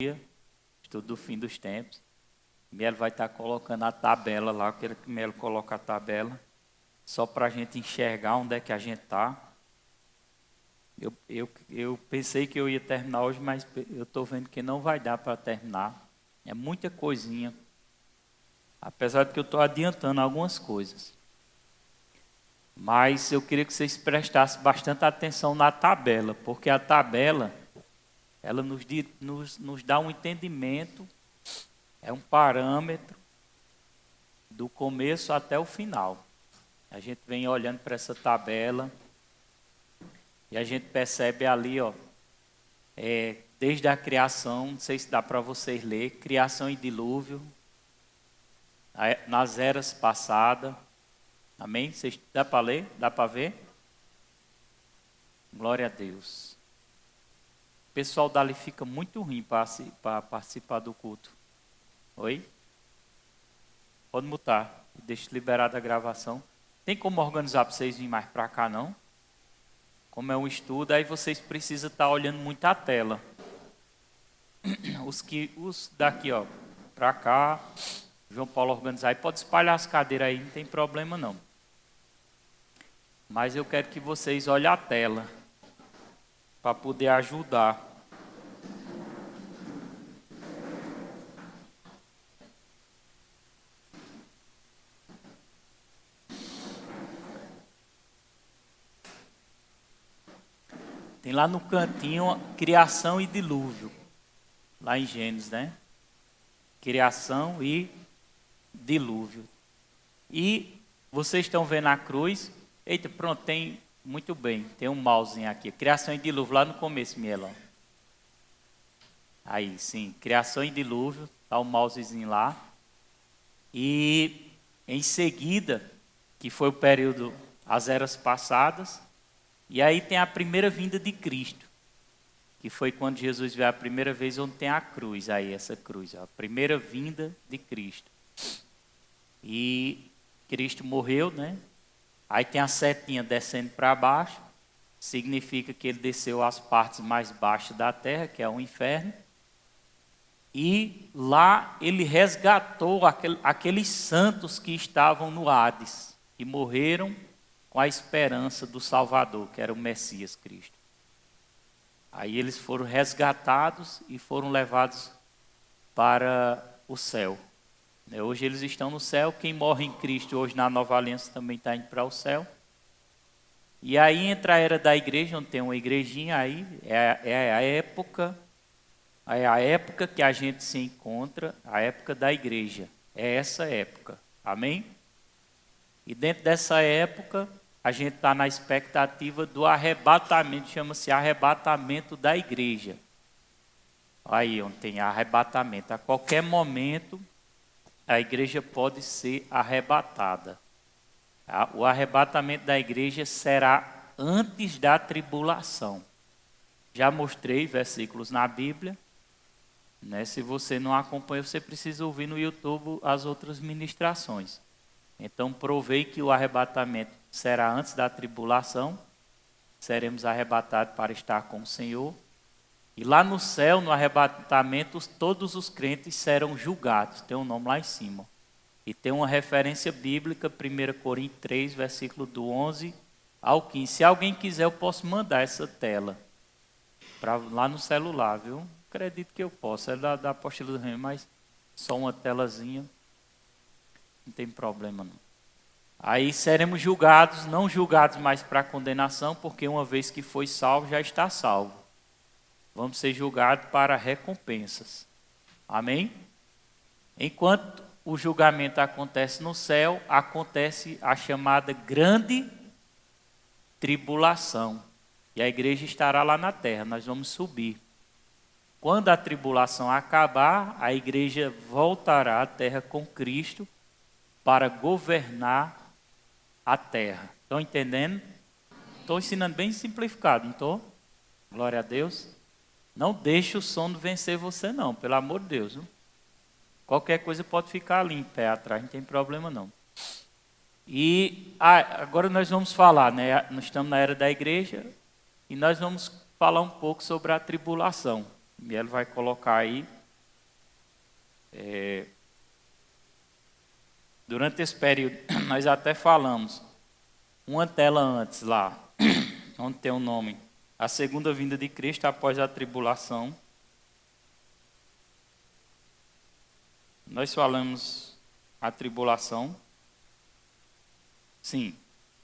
estudo do fim dos tempos. Mielo vai estar colocando a tabela lá, eu quero que Mielo coloque a tabela, só para a gente enxergar onde é que a gente está. Eu pensei que eu ia terminar hoje, mas eu estou vendo que não vai dar para terminar. É muita coisinha, apesar de que eu estou adiantando algumas coisas. Mas eu queria que vocês prestassem bastante atenção na tabela, porque a tabela, ela nos dá um entendimento, é um parâmetro do começo até o final. A gente vem olhando para essa tabela e a gente percebe ali, desde a criação, não sei se dá para vocês ler, criação e dilúvio, nas eras passadas. Amém? Dá para ler? Dá para ver? Glória a Deus. O pessoal dali fica muito ruim para participar do culto. Oi? Pode mutar. Deixa liberada a gravação. Tem como organizar para vocês virem mais para cá, não? Como é um estudo, aí vocês precisam estar olhando muito a tela. Os daqui, para cá, João Paulo organizar. Aí pode espalhar as cadeiras aí, não tem problema não. Mas eu quero que vocês olhem a tela, para poder ajudar. Tem lá no cantinho, criação e dilúvio. Lá em Gênesis, né? Criação e dilúvio. E vocês estão vendo a cruz. Eita, pronto, tem, muito bem, tem um mousezinho aqui. Criação e dilúvio, lá no começo, Mielão. Aí, sim, criação e dilúvio, tá o mousezinho lá. E em seguida, que foi o período, as eras passadas, e aí tem a primeira vinda de Cristo, que foi quando Jesus veio a primeira vez, onde tem a cruz, aí essa cruz, a primeira vinda de Cristo. E Cristo morreu, né? Aí tem a setinha descendo para baixo, significa que ele desceu às partes mais baixas da terra, que é o inferno. E lá ele resgatou aqueles santos que estavam no Hades, que morreram com a esperança do Salvador, que era o Messias Cristo. Aí eles foram resgatados e foram levados para o céu. Hoje eles estão no céu, quem morre em Cristo hoje na Nova Aliança também está indo para o céu. E aí entra a era da igreja, onde tem uma igrejinha aí, é a época que a gente se encontra, a época da igreja, é essa época, amém? E dentro dessa época, a gente está na expectativa do arrebatamento, chama-se arrebatamento da igreja. Aí onde tem arrebatamento, a qualquer momento a igreja pode ser arrebatada. O arrebatamento da igreja será antes da tribulação. Já mostrei versículos na Bíblia, né? Se você não acompanha, você precisa ouvir no YouTube as outras ministrações. Então, provei que o arrebatamento será antes da tribulação, seremos arrebatados para estar com o Senhor. E lá no céu, no arrebatamento, todos os crentes serão julgados. Tem um nome lá em cima. E tem uma referência bíblica, 1 Coríntios 3, versículo do 11 ao 15. Se alguém quiser, eu posso mandar essa tela lá no celular, viu? Acredito que eu posso. É da apóstolo do Reino, mas só uma telazinha. Não tem problema não. Aí seremos julgados, não julgados mais para condenação, porque uma vez que foi salvo, já está salvo. Vamos ser julgados para recompensas. Amém? Enquanto o julgamento acontece no céu, acontece a chamada grande tribulação. E a igreja estará lá na terra, nós vamos subir. Quando a tribulação acabar, a igreja voltará à terra com Cristo para governar a terra. Estão entendendo? Estou ensinando bem simplificado, não estou? Glória a Deus. Não deixe o sono vencer você não, pelo amor de Deus. Viu? Qualquer coisa pode ficar ali em pé atrás, não tem problema não. E agora nós vamos falar, né? Nós estamos na era da igreja e nós vamos falar um pouco sobre a tribulação. Miel vai colocar aí. Durante esse período, nós até falamos, uma tela antes lá, onde tem o nome, a segunda vinda de Cristo após a tribulação. Nós falamos a tribulação. Sim,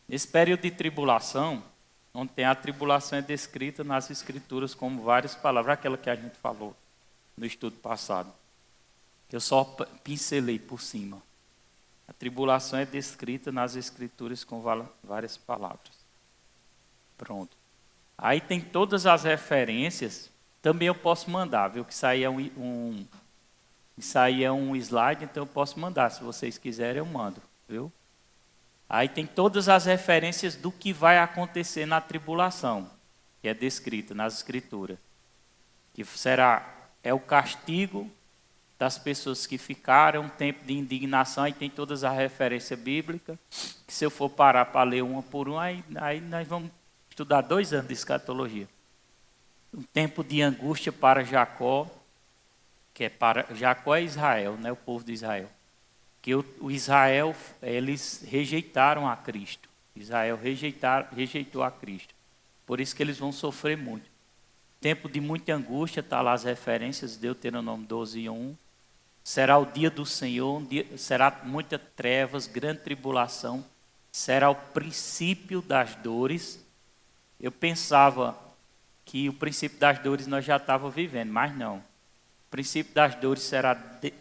nesse período de tribulação, onde tem a tribulação é descrita nas Escrituras como várias palavras, aquela que a gente falou no estudo passado, que eu só pincelei por cima. A tribulação é descrita nas Escrituras com várias palavras. Pronto. Aí tem todas as referências, também eu posso mandar, viu? Que isso aí é um slide, então eu posso mandar, se vocês quiserem eu mando, viu? Aí tem todas as referências do que vai acontecer na tribulação, que é descrita nas Escrituras. Que é o castigo das pessoas que ficaram, um tempo de indignação, aí tem todas as referências bíblicas, que se eu for parar para ler uma por uma, aí nós vamos estudar 2 anos de escatologia. Um tempo de angústia para Jacó, Jacó é Israel, né, o povo de Israel. Que o Israel, eles rejeitaram a Cristo. Israel rejeitou a Cristo. Por isso que eles vão sofrer muito. Tempo de muita angústia, está lá as referências, Deuteronômio 12:1. Será o dia do Senhor, será muita trevas, grande tribulação. Será o princípio das dores. Eu pensava que o princípio das dores nós já estávamos vivendo, mas não. O princípio das dores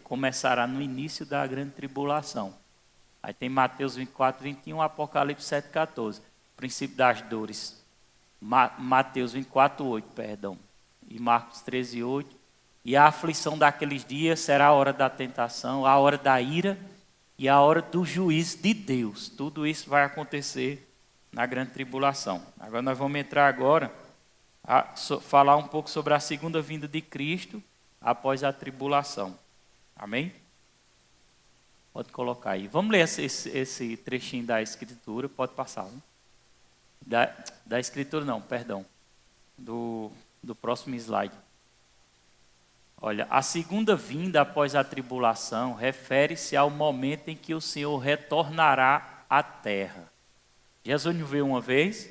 começará no início da grande tribulação. Aí tem Mateus 24:21, Apocalipse 7:14. Princípio das dores. Mateus 24:8, perdão. E Marcos 13:8. E a aflição daqueles dias será a hora da tentação, a hora da ira e a hora do juízo de Deus. Tudo isso vai acontecer na grande tribulação. Agora nós vamos entrar agora a falar um pouco sobre a segunda vinda de Cristo após a tribulação. Amém? Pode colocar aí. Vamos ler esse trechinho da Escritura. Pode passar. Né? Da Escritura não, perdão. Do próximo slide. Olha, a segunda vinda após a tribulação refere-se ao momento em que o Senhor retornará à terra. Jesus não veio uma vez?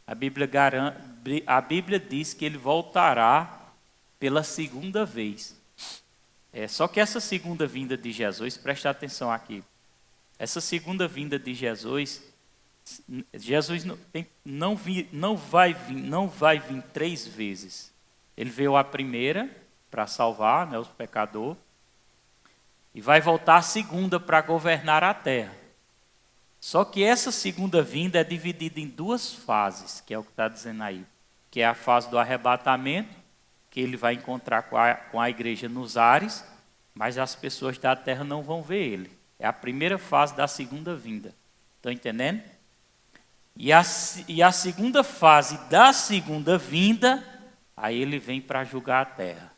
A Bíblia diz que ele voltará pela segunda vez. Só que essa segunda vinda de Jesus, preste atenção aqui. Essa segunda vinda de Jesus não vai vir 3 vezes. Ele veio a primeira para salvar, né, os pecadores, e vai voltar a segunda para governar a terra. Só que essa segunda vinda é dividida em 2 fases, que é o que está dizendo aí. Que é a fase do arrebatamento, que ele vai encontrar com a igreja nos ares, mas as pessoas da terra não vão ver ele. É a primeira fase da segunda vinda. Estão entendendo? E a segunda fase da segunda vinda, aí ele vem para julgar a terra.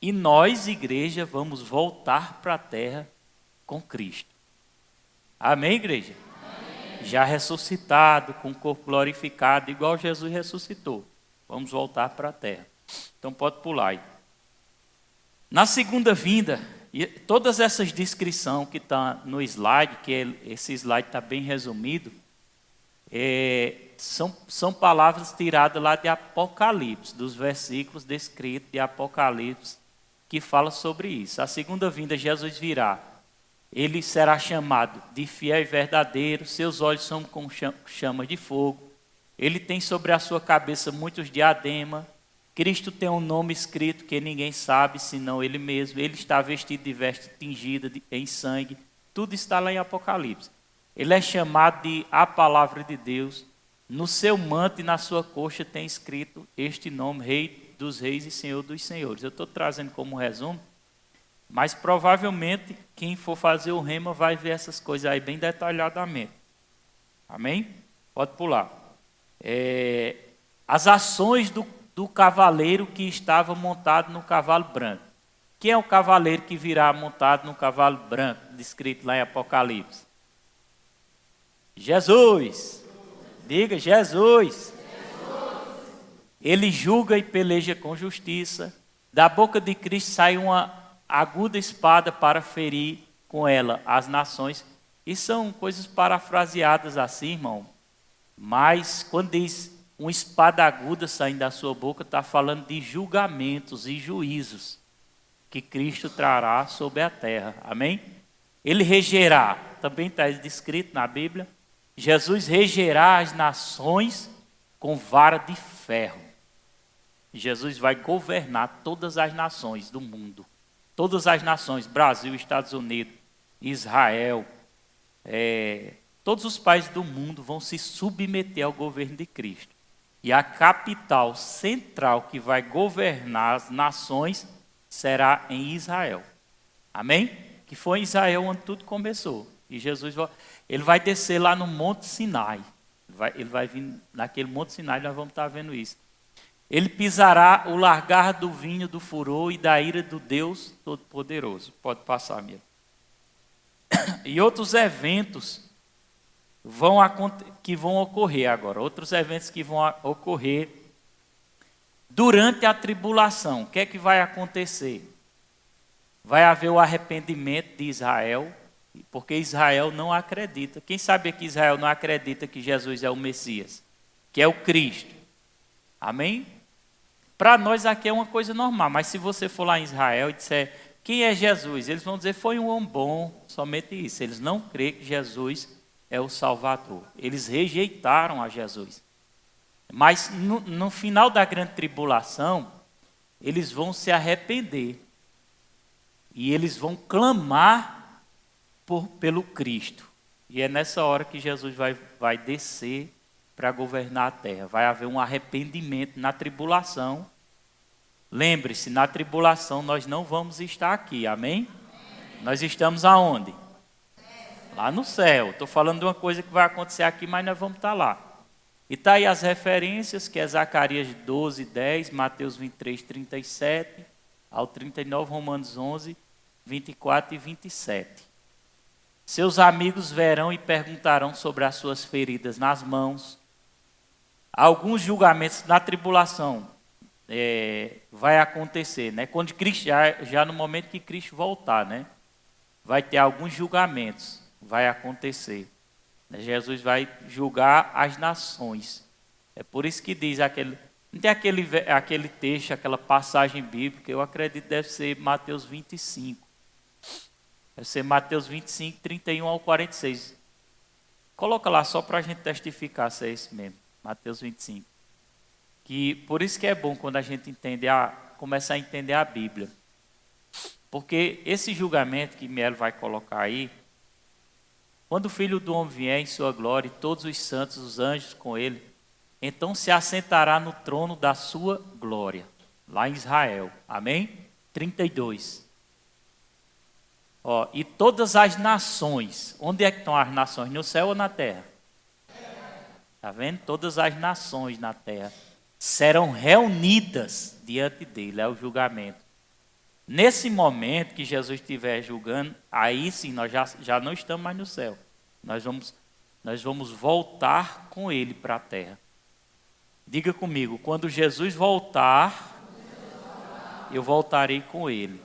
E nós, igreja, vamos voltar para a terra com Cristo. Amém, igreja? Amém. Já ressuscitado, com o corpo glorificado, igual Jesus ressuscitou. Vamos voltar para a terra. Então pode pular aí. Na segunda vinda, todas essas descrições que estão no slide, esse slide está bem resumido, são palavras tiradas lá de Apocalipse, dos versículos descritos de Apocalipse, que fala sobre isso. A segunda vinda, Jesus virá. Ele será chamado de fiel e verdadeiro, seus olhos são como chamas de fogo. Ele tem sobre a sua cabeça muitos diademas. Cristo tem um nome escrito que ninguém sabe, senão ele mesmo. Ele está vestido de veste tingida em sangue. Tudo está lá em Apocalipse. Ele é chamado de a palavra de Deus. No seu manto e na sua coxa tem escrito este nome, Rei dos Reis e Senhor dos Senhores. Eu estou trazendo como resumo, mas provavelmente quem for fazer o rema vai ver essas coisas aí bem detalhadamente. Amém? Pode pular. As ações do cavaleiro que estava montado no cavalo branco. Quem é o cavaleiro que virá montado no cavalo branco, descrito lá em Apocalipse? Jesus. Diga, Jesus. Ele julga e peleja com justiça. Da boca de Cristo sai uma aguda espada para ferir com ela as nações. E são coisas parafraseadas assim, irmão. Mas quando diz uma espada aguda saindo da sua boca, está falando de julgamentos e juízos que Cristo trará sobre a terra. Amém? Ele regerá, também está descrito na Bíblia, Jesus regerá as nações com vara de ferro. Jesus vai governar todas as nações do mundo. Todas as nações, Brasil, Estados Unidos, Israel, todos os países do mundo vão se submeter ao governo de Cristo. E a capital central que vai governar as nações será em Israel. Amém? Que foi em Israel onde tudo começou. E Jesus ele vai descer lá no Monte Sinai. Ele vai vir naquele Monte Sinai, nós vamos estar vendo isso. Ele pisará o largar do vinho do furor e da ira do Deus Todo-Poderoso. Pode passar, Mira. E outros eventos que vão ocorrer agora. Outros eventos que vão ocorrer durante a tribulação. O que é que vai acontecer? Vai haver o arrependimento de Israel, porque Israel não acredita. Quem sabe que Israel não acredita que Jesus é o Messias, que é o Cristo? Amém? Para nós aqui é uma coisa normal, mas se você for lá em Israel e disser quem é Jesus, eles vão dizer foi um homem bom, somente isso. Eles não creem que Jesus é o Salvador. Eles rejeitaram a Jesus. Mas no final da grande tribulação, eles vão se arrepender. E eles vão clamar pelo Cristo. E é nessa hora que Jesus vai descer para governar a terra. Vai haver um arrependimento na tribulação. Lembre-se, na tribulação nós não vamos estar aqui, amém? Nós estamos aonde? Lá no céu. Estou falando de uma coisa que vai acontecer aqui, mas nós vamos estar lá. E está aí as referências, que é Zacarias 12, 10, Mateus 23, 37, ao 39, Romanos 11, 24 e 27. Seus amigos verão e perguntarão sobre as suas feridas nas mãos. Alguns julgamentos na tribulação vai acontecer, né? Quando Cristo, já no momento que Cristo voltar, né? Vai ter alguns julgamentos, vai acontecer. Jesus vai julgar as nações. É por isso que diz não tem aquele texto, aquela passagem bíblica, eu acredito que deve ser Mateus 25. Deve ser Mateus 25, 31 ao 46. Coloca lá só para a gente testificar se é esse mesmo. Mateus 25. Por isso que é bom quando a gente começar a entender a Bíblia. Porque esse julgamento que Mielo vai colocar aí, quando o Filho do Homem vier em sua glória, e todos os santos, os anjos com ele, então se assentará no trono da sua glória, lá em Israel. Amém? 32. E todas as nações, onde é que estão as nações? No céu ou na terra? Está vendo? Todas as nações na terra serão reunidas diante dele, é o julgamento. Nesse momento que Jesus estiver julgando, aí sim, nós já não estamos mais no céu. Nós vamos voltar com ele para a terra. Diga comigo, quando Jesus voltar, eu voltarei com ele.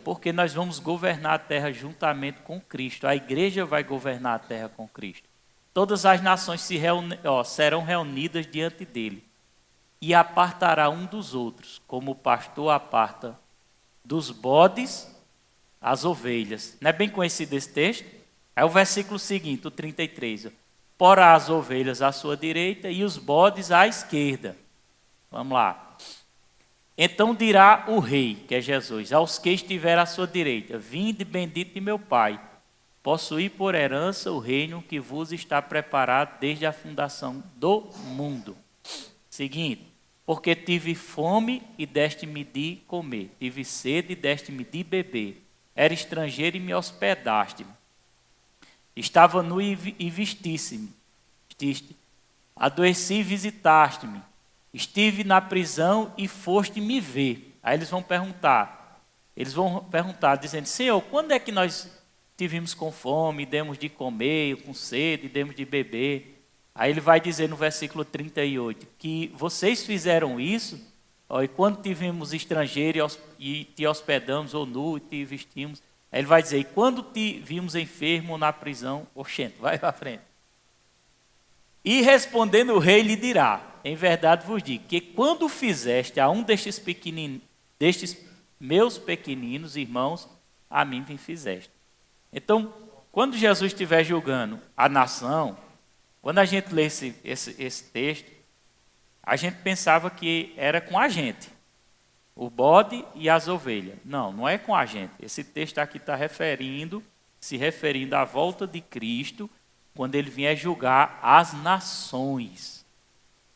Porque nós vamos governar a terra juntamente com Cristo. A igreja vai governar a terra com Cristo. Todas as nações serão reunidas diante dele. E apartará um dos outros, como o pastor aparta dos bodes as ovelhas. Não é bem conhecido esse texto? É o versículo seguinte, o 33. Porá as ovelhas à sua direita e os bodes à esquerda. Vamos lá. Então dirá o rei, que é Jesus, aos que estiver à sua direita: vinde bendito de meu Pai, possuí por herança o reino que vos está preparado desde a fundação do mundo. Seguinte, porque tive fome e deste-me de comer, tive sede e deste-me de beber, era estrangeiro e me hospedaste-me, estava nu e vestiste-me, adoeci e visitaste-me, estive na prisão e foste me ver. Aí eles vão perguntar, dizendo: Senhor, quando é que nós tivemos com fome, demos de comer, com sede, demos de beber? Aí ele vai dizer no versículo 38, que vocês fizeram isso, ó, e quando tivemos estrangeiro e te hospedamos, ou nu e te vestimos. Aí ele vai dizer, e quando te vimos enfermo na prisão, oxente, vai para frente. E respondendo o rei lhe dirá, em verdade vos digo, que quando fizeste a um destes meus pequeninos irmãos, a mim me fizeste. Então, quando Jesus estiver julgando a nação, quando a gente lê esse texto, a gente pensava que era com a gente, o bode e as ovelhas. Não, não é com a gente. Esse texto aqui está se referindo à volta de Cristo, quando ele vier julgar as nações.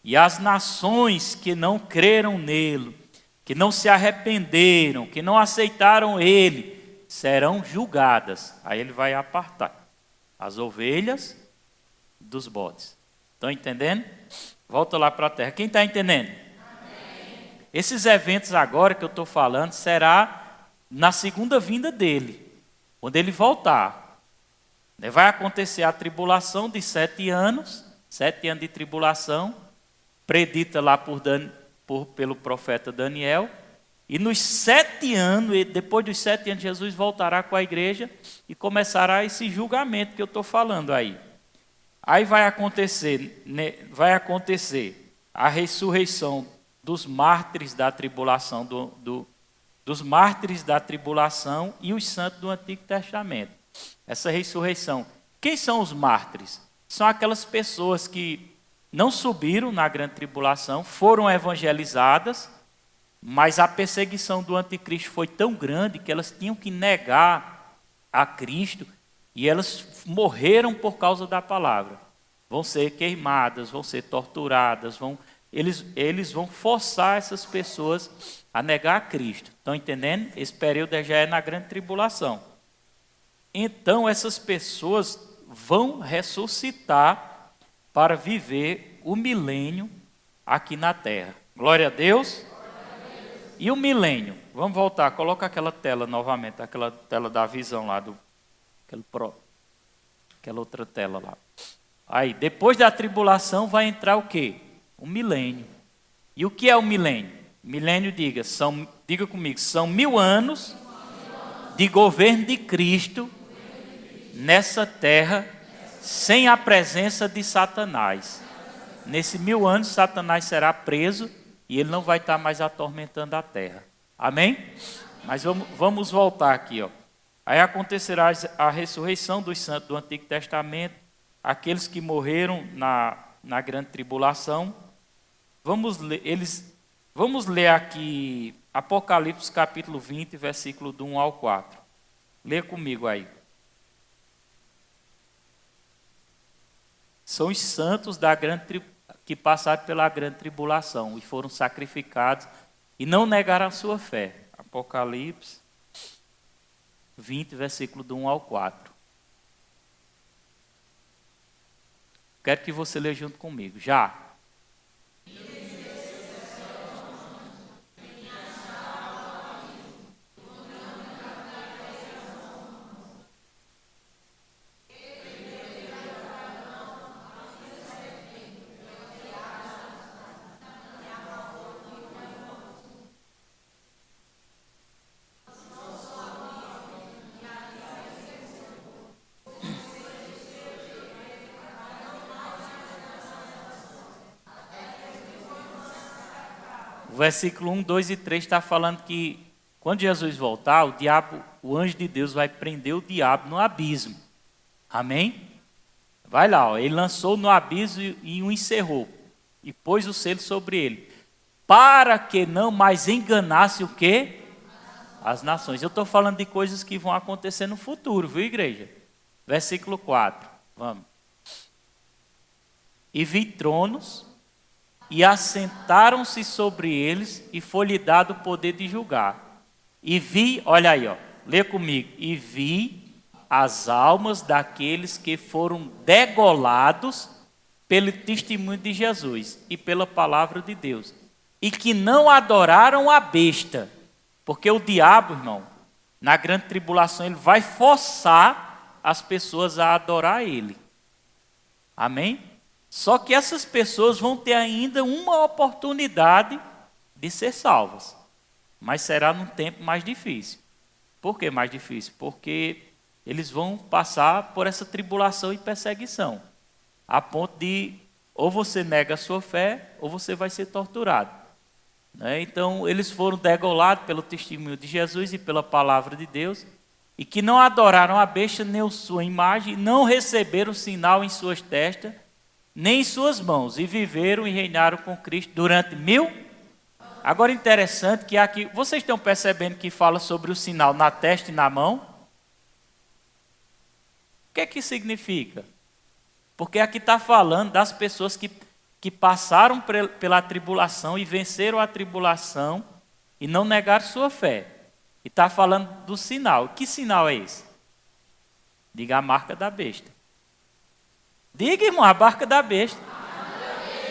E as nações que não creram nele, que não se arrependeram, que não aceitaram ele, serão julgadas. Aí ele vai apartar as ovelhas dos bodes. Estão entendendo? Volta lá para a terra. Quem está entendendo? Amém. Esses eventos agora que eu estou falando será na segunda vinda dele, quando ele voltar. Vai acontecer a tribulação de 7 anos, 7 anos de tribulação, predita lá pelo profeta Daniel. E nos 7 anos, depois dos 7 anos, Jesus voltará com a igreja e começará esse julgamento que eu estou falando aí. Aí vai acontecer a ressurreição dos mártires da tribulação, dos mártires da tribulação e os santos do Antigo Testamento. Essa ressurreição. Quem são os mártires? São aquelas pessoas que não subiram na grande tribulação, foram evangelizadas, mas a perseguição do anticristo foi tão grande que elas tinham que negar a Cristo e elas morreram por causa da palavra. Vão ser queimadas, vão ser torturadas, eles vão forçar essas pessoas a negar a Cristo. Estão entendendo? Esse período já é na grande tribulação. Então essas pessoas vão ressuscitar para viver o milênio aqui na terra. Glória a Deus. E o milênio? Vamos voltar, coloca aquela tela novamente, aquela tela da visão lá, aquela outra tela lá. Aí, depois da tribulação vai entrar o quê? O milênio. E o que é o milênio? Milênio, diga comigo, são 1000 anos de governo de Cristo nessa terra, sem a presença de Satanás. Nesse 1000 anos, Satanás será preso e ele não vai estar mais atormentando a terra. Amém? Mas vamos voltar aqui, ó. Aí acontecerá a ressurreição dos santos do Antigo Testamento, aqueles que morreram na grande tribulação. Vamos ler aqui Apocalipse capítulo 20, versículo do 1 ao 4. Lê comigo aí. São os santos que passaram pela grande tribulação e foram sacrificados e não negaram a sua fé. Apocalipse 20, versículo do 1 ao 4. Quero que você leia junto comigo. Já. O versículo 1, 2 e 3 está falando que quando Jesus voltar, o anjo de Deus vai prender o diabo no abismo. Amém? Vai lá, ó, ele lançou no abismo e o encerrou. E pôs o selo sobre ele. Para que não mais enganasse o quê? As nações. Eu estou falando de coisas que vão acontecer no futuro, viu, igreja? Versículo 4. Vamos. E vi tronos, e assentaram-se sobre eles, e foi-lhe dado o poder de julgar. E vi, olha aí, ó, lê comigo. E vi as almas daqueles que foram degolados pelo testemunho de Jesus e pela palavra de Deus, e que não adoraram a besta, porque o diabo, irmão, na grande tribulação, ele vai forçar as pessoas a adorar ele. Amém? Só que essas pessoas vão ter ainda uma oportunidade de ser salvas, mas será num tempo mais difícil. Por que mais difícil? Porque eles vão passar por essa tribulação e perseguição, a ponto de ou você nega a sua fé ou você vai ser torturado. Então, eles foram degolados pelo testemunho de Jesus e pela palavra de Deus, e que não adoraram a besta nem sua imagem, não receberam sinal em suas testas, nem em suas mãos, e viveram e reinaram com Cristo durante 1000. Agora, interessante que aqui, vocês estão percebendo que fala sobre o sinal na testa e na mão? O que é que significa? Porque aqui está falando das pessoas que passaram pela tribulação e venceram a tribulação e não negaram sua fé. E está falando do sinal. Que sinal é esse? Diga a marca da besta. Diga, irmão, a marca da besta.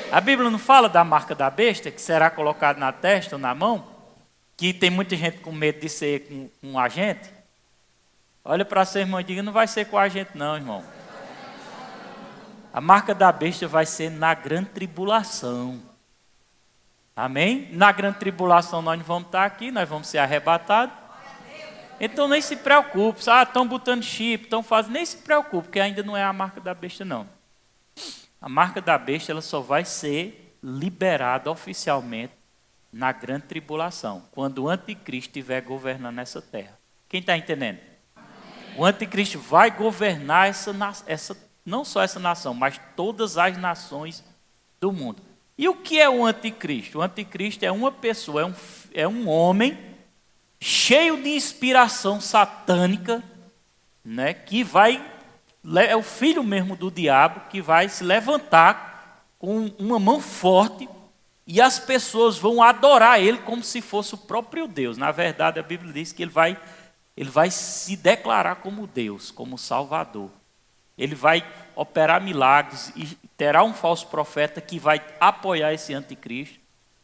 A Bíblia não fala da marca da besta, que será colocada na testa ou na mão? Que tem muita gente com medo de ser com um agente? Olha para seu irmão e diga, não vai ser com a gente não, irmão. A marca da besta vai ser na grande tribulação. Amém? Na grande tribulação nós não vamos estar aqui, nós vamos ser arrebatados. Então nem se preocupe. Estão botando chip, estão fazendo. Nem se preocupe, porque ainda não é a marca da besta, não. A marca da besta ela só vai ser liberada oficialmente na grande tribulação, quando o anticristo estiver governando essa terra. Quem está entendendo? O anticristo vai governar não só essa nação, mas todas as nações do mundo. E o que é o anticristo? O anticristo é uma pessoa, é um homem cheio de inspiração satânica, né, que é o filho mesmo do diabo, que vai se levantar com uma mão forte e as pessoas vão adorar ele como se fosse o próprio Deus. Na verdade, a Bíblia diz que ele vai se declarar como Deus, como Salvador. Ele vai operar milagres e terá um falso profeta que vai apoiar esse anticristo,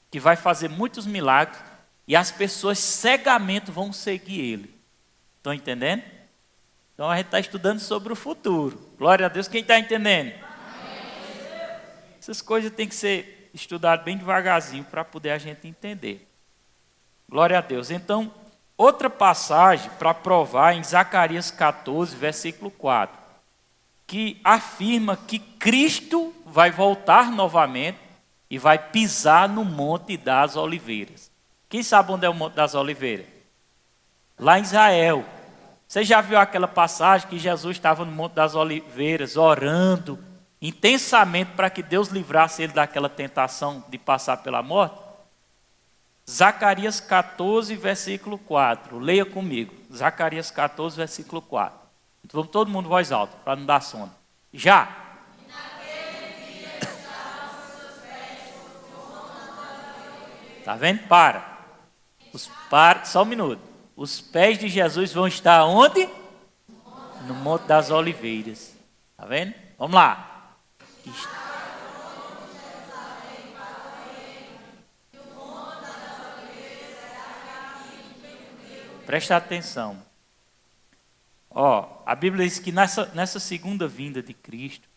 que vai fazer muitos milagres e as pessoas cegamente vão seguir ele. Estão entendendo? Então a gente está estudando sobre o futuro. Glória a Deus. Quem está entendendo? Essas coisas têm que ser estudadas bem devagarzinho para poder a gente entender. Glória a Deus. Então, outra passagem para provar em Zacarias 14, versículo 4. Que afirma que Cristo vai voltar novamente e vai pisar no Monte das Oliveiras. Quem sabe onde é o Monte das Oliveiras? Lá em Israel. Você já viu aquela passagem que Jesus estava no Monte das Oliveiras orando intensamente para que Deus livrasse ele daquela tentação de passar pela morte? Zacarias 14, versículo 4. Leia comigo. Zacarias 14, versículo 4. Vamos todo mundo voz alta, para não dar sono. Já. Está vendo? Para. Só um minuto. Os pés de Jesus vão estar onde? No Monte das Oliveiras. Está vendo? Vamos lá. Presta atenção. A Bíblia diz que nessa segunda vinda de Cristo,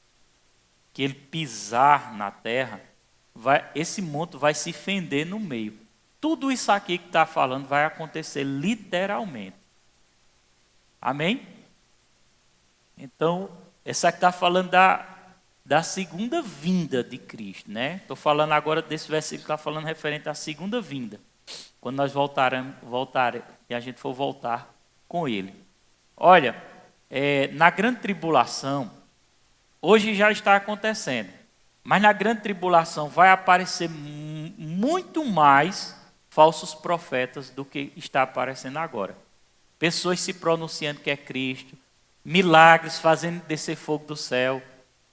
que ele pisar na terra, esse monte vai se fender no meio. Tudo isso aqui que está falando vai acontecer literalmente. Amém? Então, essa aqui está falando da segunda vinda de Cristo, né? Estou falando agora desse versículo que está falando referente à segunda vinda. Quando nós voltar e a gente for voltar com ele. Olha, na grande tribulação, hoje já está acontecendo, mas na grande tribulação vai aparecer muito mais falsos profetas do que está aparecendo agora. Pessoas se pronunciando que é Cristo, milagres fazendo descer fogo do céu,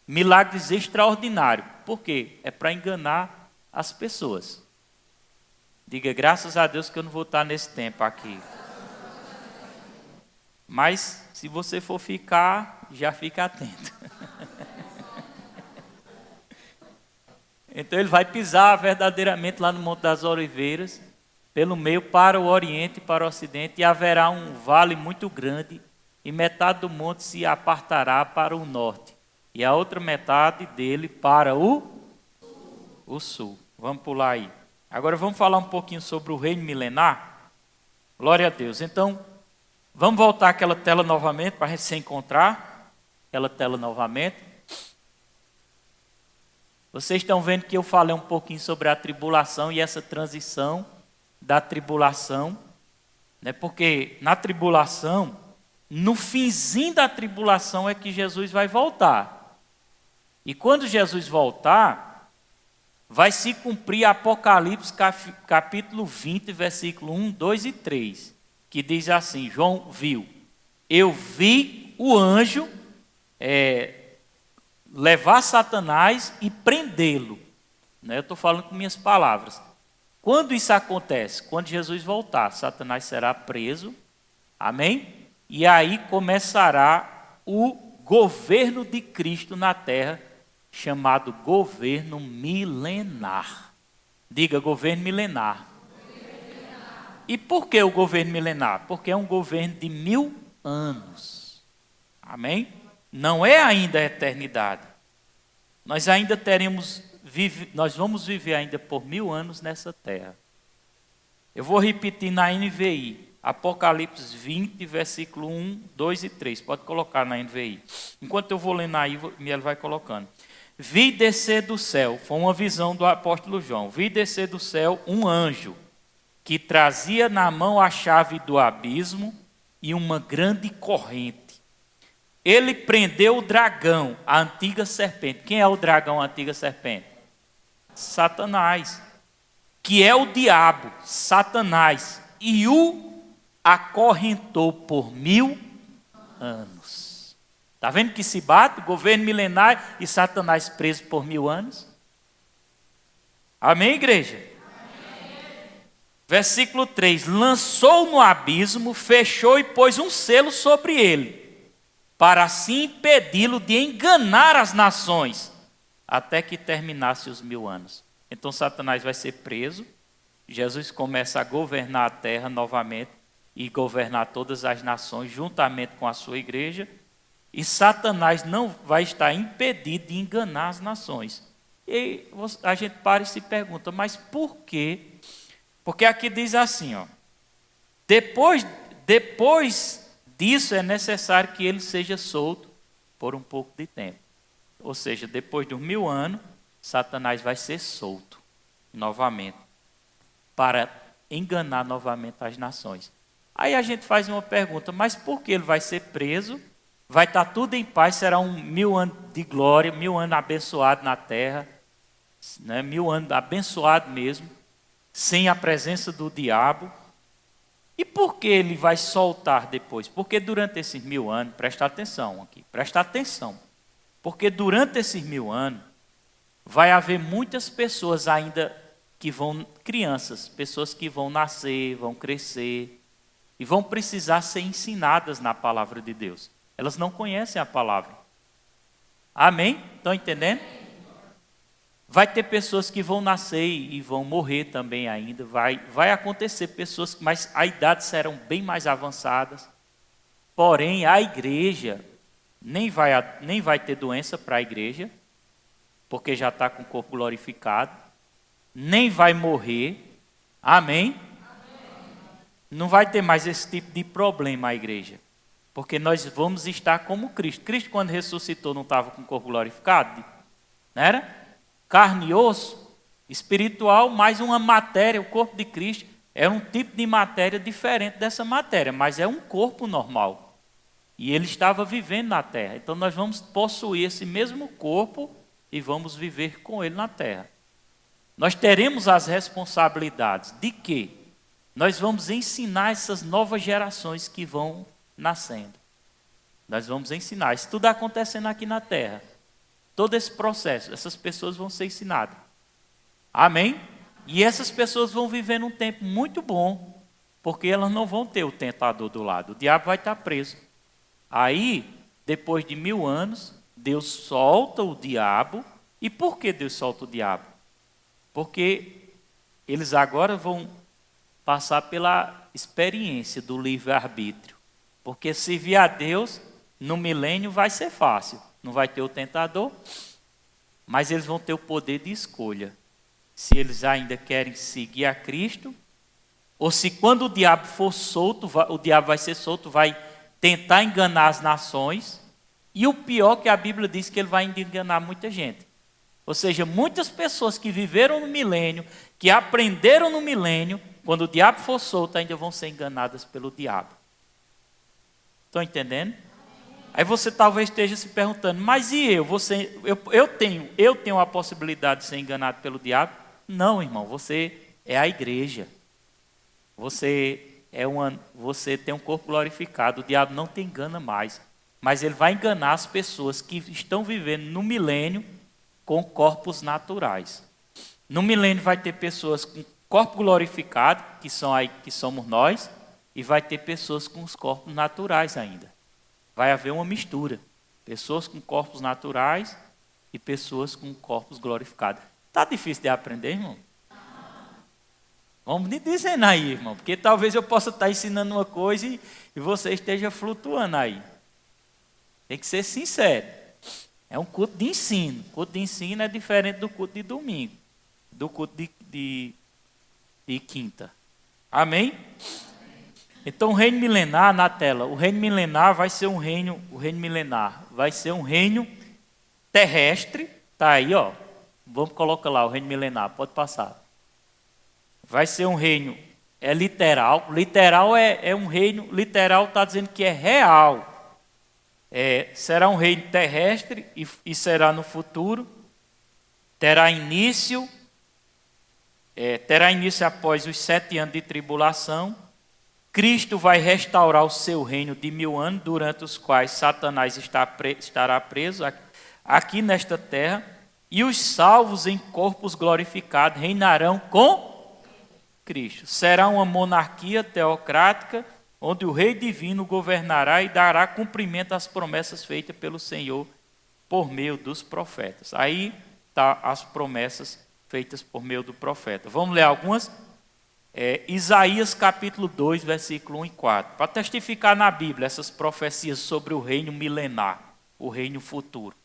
milagres extraordinários. Por quê? É para enganar as pessoas. Diga, graças a Deus que eu não vou estar nesse tempo aqui. Mas, se você for ficar, já fica atento. Então, ele vai pisar verdadeiramente lá no Monte das Oliveiras, pelo meio para o Oriente e para o Ocidente, e haverá um vale muito grande, e metade do monte se apartará para o norte, e a outra metade dele para o sul. Vamos pular aí. Agora vamos falar um pouquinho sobre o reino milenar. Glória a Deus. Então, vamos voltar àquela tela novamente para a gente se encontrar. Aquela tela novamente. Vocês estão vendo que eu falei um pouquinho sobre a tribulação e essa transição da tribulação, né? Porque na tribulação, no finzinho da tribulação é que Jesus vai voltar. E quando Jesus voltar, vai se cumprir Apocalipse capítulo 20, versículo 1, 2 e 3, que diz assim, João viu, eu vi o anjo levar Satanás e prendê-lo. Né? Eu estou falando com minhas palavras. Quando isso acontece? Quando Jesus voltar, Satanás será preso. Amém? E aí começará o governo de Cristo na terra, chamado governo milenar. Diga, governo milenar. E por que o governo milenar? Porque é um governo de 1000 anos. Amém? Não é ainda a eternidade. Nós ainda nós vamos viver ainda por 1000 anos nessa terra. Eu vou repetir na NVI, Apocalipse 20, versículo 1, 2 e 3. Pode colocar na NVI. Enquanto eu vou lendo aí, ele vai colocando. Vi descer do céu, foi uma visão do apóstolo João. Vi descer do céu um anjo, que trazia na mão a chave do abismo e uma grande corrente. Ele prendeu o dragão, a antiga serpente. Quem é o dragão, a antiga serpente? Satanás, que é o diabo, Satanás, e o acorrentou por 1000 anos. Está vendo que se bate? Governo milenar e Satanás preso por 1000 anos. Amém, igreja? Amém. Versículo 3, lançou no abismo, fechou e pôs um selo sobre ele, para assim impedi-lo de enganar as nações, até que terminasse os 1000 anos. Então Satanás vai ser preso, Jesus começa a governar a terra novamente, e governar todas as nações, juntamente com a sua igreja, e Satanás não vai estar impedido de enganar as nações. E a gente para e se pergunta, mas por quê? Porque aqui diz assim, ó, depois disso é necessário que ele seja solto por um pouco de tempo. Ou seja, depois de 1000 anos, Satanás vai ser solto novamente, para enganar novamente as nações. Aí a gente faz uma pergunta, mas por que ele vai ser preso? Vai estar tudo em paz, será 1000 anos de glória, 1000 anos abençoado na terra, né? 1000 anos abençoado mesmo, sem a presença do diabo. E por que ele vai soltar depois? Porque durante esses 1000 anos, presta atenção aqui, presta atenção. Porque durante esses 1000 anos, vai haver muitas pessoas ainda que vão, crianças, pessoas que vão nascer, vão crescer, e vão precisar ser ensinadas na palavra de Deus. Elas não conhecem a palavra. Amém? Estão entendendo? Vai ter pessoas que vão nascer e vão morrer também ainda. Vai acontecer pessoas, mas a idade serão bem mais avançadas. Porém, a igreja nem vai ter doença para a igreja, porque já está com o corpo glorificado. Nem vai morrer. Amém? Não vai ter mais esse tipo de problema a igreja. Porque nós vamos estar como Cristo. Cristo, quando ressuscitou, não estava com o corpo glorificado? Não era? Carne e osso, espiritual, mais uma matéria. O corpo de Cristo é um tipo de matéria diferente dessa matéria, mas é um corpo normal. E ele estava vivendo na terra. Então nós vamos possuir esse mesmo corpo e vamos viver com ele na terra. Nós teremos as responsabilidades de quê? Nós vamos ensinar essas novas gerações que vão nascendo. Nós vamos ensinar. Isso tudo acontecendo aqui na terra. Todo esse processo, essas pessoas vão ser ensinadas. Amém? E essas pessoas vão viver num tempo muito bom, porque elas não vão ter o tentador do lado. O diabo vai estar preso. Aí, depois de 1000 anos, Deus solta o diabo. E por que Deus solta o diabo? Porque eles agora vão passar pela experiência do livre-arbítrio. Porque servir a Deus no milênio vai ser fácil. não vai ter o tentador, mas eles vão ter o poder de escolha. Se eles ainda querem seguir a Cristo, ou se quando o diabo for solto, o diabo vai ser solto, vai tentar enganar as nações, e o pior que a Bíblia diz que ele vai enganar muita gente. Ou seja, muitas pessoas que viveram no milênio, que aprenderam no milênio, quando o diabo for solto, ainda vão ser enganadas pelo diabo. Estão entendendo? Aí você talvez esteja se perguntando, mas e eu? Eu tenho a possibilidade de ser enganado pelo diabo? Não, irmão, você é a igreja. Você tem um corpo glorificado, o diabo não te engana mais. Mas ele vai enganar as pessoas que estão vivendo no milênio com corpos naturais. No milênio vai ter pessoas com corpo glorificado, que somos nós, e vai ter pessoas com os corpos naturais ainda. Vai haver uma mistura. Pessoas com corpos naturais e pessoas com corpos glorificados. Está difícil de aprender, irmão? Vamos me dizendo aí, irmão, porque talvez eu possa estar ensinando uma coisa e você esteja flutuando aí. Tem que ser sincero. É um culto de ensino. O culto de ensino é diferente do culto de domingo, do culto de quinta. Amém? Então o reino milenar na tela. O reino milenar vai ser o reino milenar vai ser um reino terrestre. Tá aí, ó. Vamos colocar lá o reino milenar. Pode passar. Vai ser um reino literal. Literal é um reino. Literal está dizendo que é real. Será um reino terrestre e será no futuro. Terá início após os 7 anos de tribulação. Cristo vai restaurar o seu reino de 1000 anos, durante os quais Satanás estará preso aqui nesta terra, e os salvos em corpos glorificados reinarão com Cristo. Será uma monarquia teocrática, onde o Rei Divino governará e dará cumprimento às promessas feitas pelo Senhor por meio dos profetas. Aí estão as promessas feitas por meio do profeta. Vamos ler algumas? Isaías capítulo 2, versículo 1 e 4. Para testificar na Bíblia essas profecias sobre o reino milenar, o reino futuro.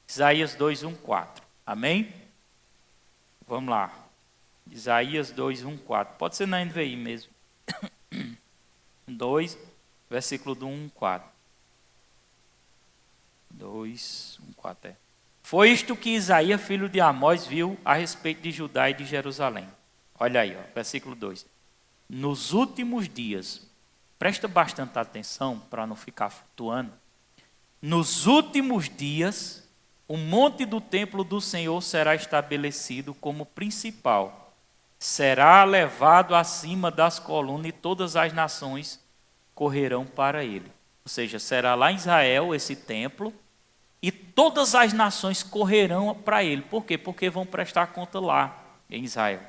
Isaías 2, 1, 4. Amém? Vamos lá. Isaías 2, 1, 4. Pode ser na NVI mesmo. 2, versículo do 1, 4. 2, 1, 4. Foi isto que Isaías, filho de Amós, viu a respeito de Judá e de Jerusalém. Olha aí, ó, versículo 2. Nos últimos dias, presta bastante atenção para não ficar flutuando. Nos últimos dias, o monte do templo do Senhor será estabelecido como principal. Será levado acima das colunas e todas as nações correrão para ele. Ou seja, será lá em Israel esse templo e todas as nações correrão para ele. Por quê? Porque vão prestar conta lá em Israel.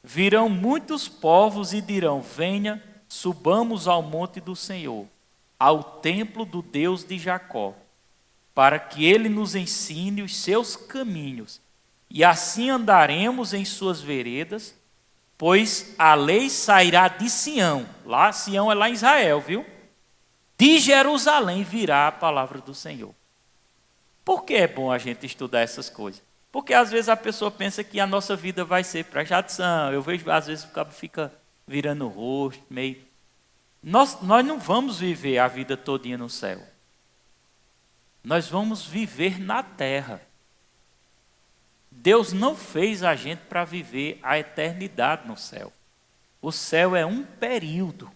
Virão muitos povos e dirão: venha, subamos ao monte do Senhor, ao templo do Deus de Jacó, para que ele nos ensine os seus caminhos, e assim andaremos em suas veredas, pois a lei sairá de Sião. Lá, Sião é lá em Israel, viu? De Jerusalém virá a palavra do Senhor. Por que é bom a gente estudar essas coisas? Porque às vezes a pessoa pensa que a nossa vida vai ser prestação. Eu vejo, às vezes, o cabo fica virando o rosto, meio... Nós não vamos viver a vida todinha no céu. Nós vamos viver na terra. Deus não fez a gente para viver a eternidade no céu. O céu é um período.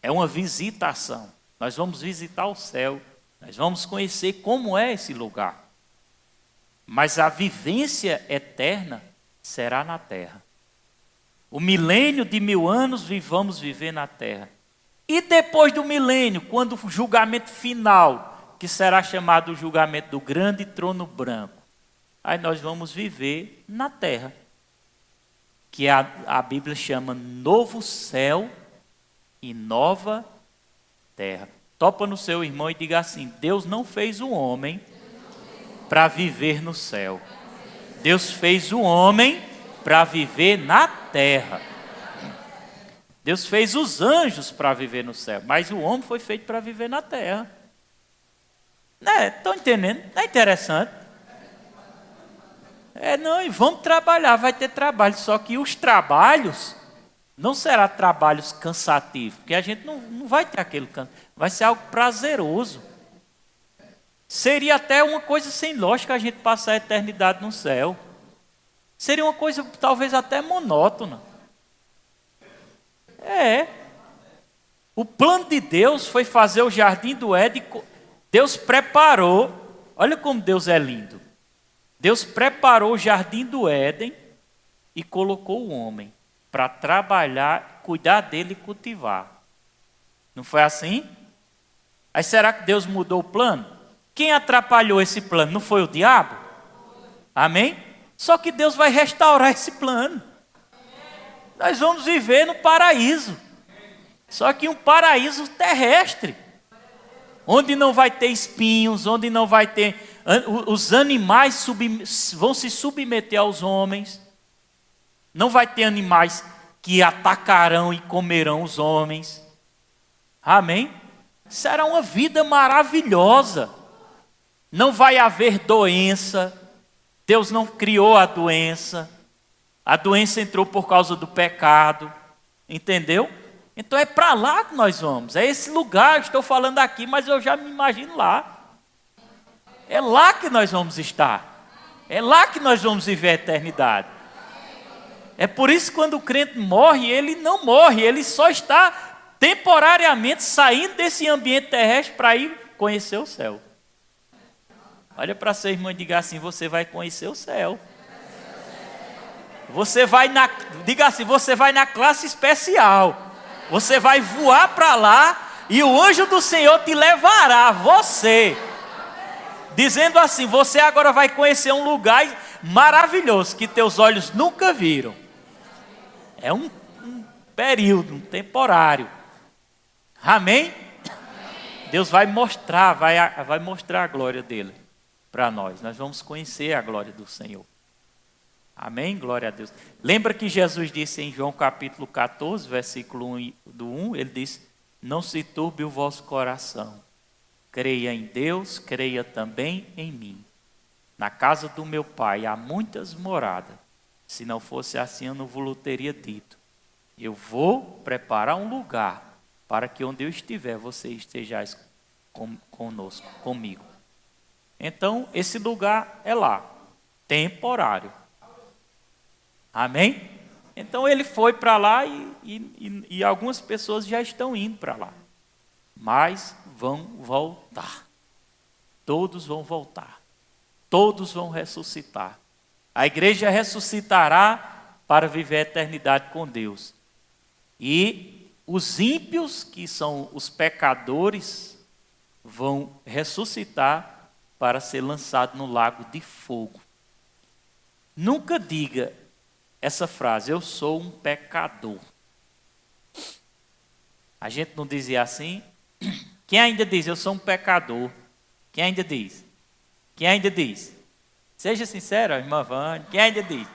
É uma visitação. Nós vamos visitar o céu. Nós vamos conhecer como é esse lugar. Mas a vivência eterna será na terra. O milênio de 1000 anos vamos viver na terra. E depois do milênio, quando o julgamento final, que será chamado o julgamento do grande trono branco, aí nós vamos viver na terra. Que a Bíblia chama novo céu e nova terra. Topa no seu irmão e diga assim: Deus não fez o homem para viver no céu. Deus fez o homem para viver na terra. Deus fez os anjos para viver no céu, mas o homem foi feito para viver na terra. Né? Estão entendendo? Não é interessante? Não, e vamos trabalhar, vai ter trabalho. Só que os trabalhos não serão trabalhos cansativos, porque a gente não vai ter aquele cansaço. Vai ser algo prazeroso. Seria até uma coisa sem lógica a gente passar a eternidade no céu. Seria uma coisa talvez até monótona. O plano de Deus foi fazer o jardim do Éden. Deus preparou, olha como Deus é lindo. Deus preparou o jardim do Éden e colocou o homem para trabalhar, cuidar dele e cultivar. Não foi assim? Aí será que Deus mudou o plano? Quem atrapalhou esse plano? Não foi o diabo? Amém? Só que Deus vai restaurar esse plano. Nós vamos viver no paraíso. Só que um paraíso terrestre. Onde não vai ter espinhos, onde não vai ter... Os animais vão se submeter aos homens. Não vai ter animais que atacarão e comerão os homens. Amém? Será uma vida maravilhosa. Não vai haver doença. Deus não criou a doença. A doença entrou por causa do pecado. Entendeu? Então é para lá que nós vamos. É esse lugar, estou falando aqui, mas eu já me imagino lá. É lá que nós vamos estar. É lá que nós vamos viver a eternidade. É por isso que quando o crente morre, ele não morre, ele só está temporariamente saindo desse ambiente terrestre para ir conhecer o céu. Olha para sua irmã e diga assim: você vai conhecer o céu. Você vai diga assim, você vai na classe especial. Você vai voar para lá e o anjo do Senhor te levará, você. Dizendo assim, você agora vai conhecer um lugar maravilhoso que teus olhos nunca viram. É um período, um temporário. Amém? Deus vai mostrar, vai mostrar a glória dele para nós. Nós vamos conhecer a glória do Senhor. Amém? Glória a Deus. Lembra que Jesus disse em João capítulo 14, versículo 1, ele disse: não se turbe o vosso coração. Creia em Deus, creia também em mim. Na casa do meu pai há muitas moradas. Se não fosse assim, eu não vos teria dito. Eu vou preparar um lugar para que onde eu estiver, vocês estejais conosco, comigo. Então, esse lugar é lá, temporário. Amém? Então, ele foi para lá e algumas pessoas já estão indo para lá. Mas vão voltar. Todos vão voltar. Todos vão ressuscitar. A igreja ressuscitará para viver a eternidade com Deus. E os ímpios, que são os pecadores, vão ressuscitar para ser lançados no lago de fogo. Nunca diga essa frase: eu sou um pecador. A gente não dizia assim? Quem ainda diz, eu sou um pecador? Quem ainda diz? Quem ainda diz? Seja sincero, irmã Vânia. Quem ainda diz?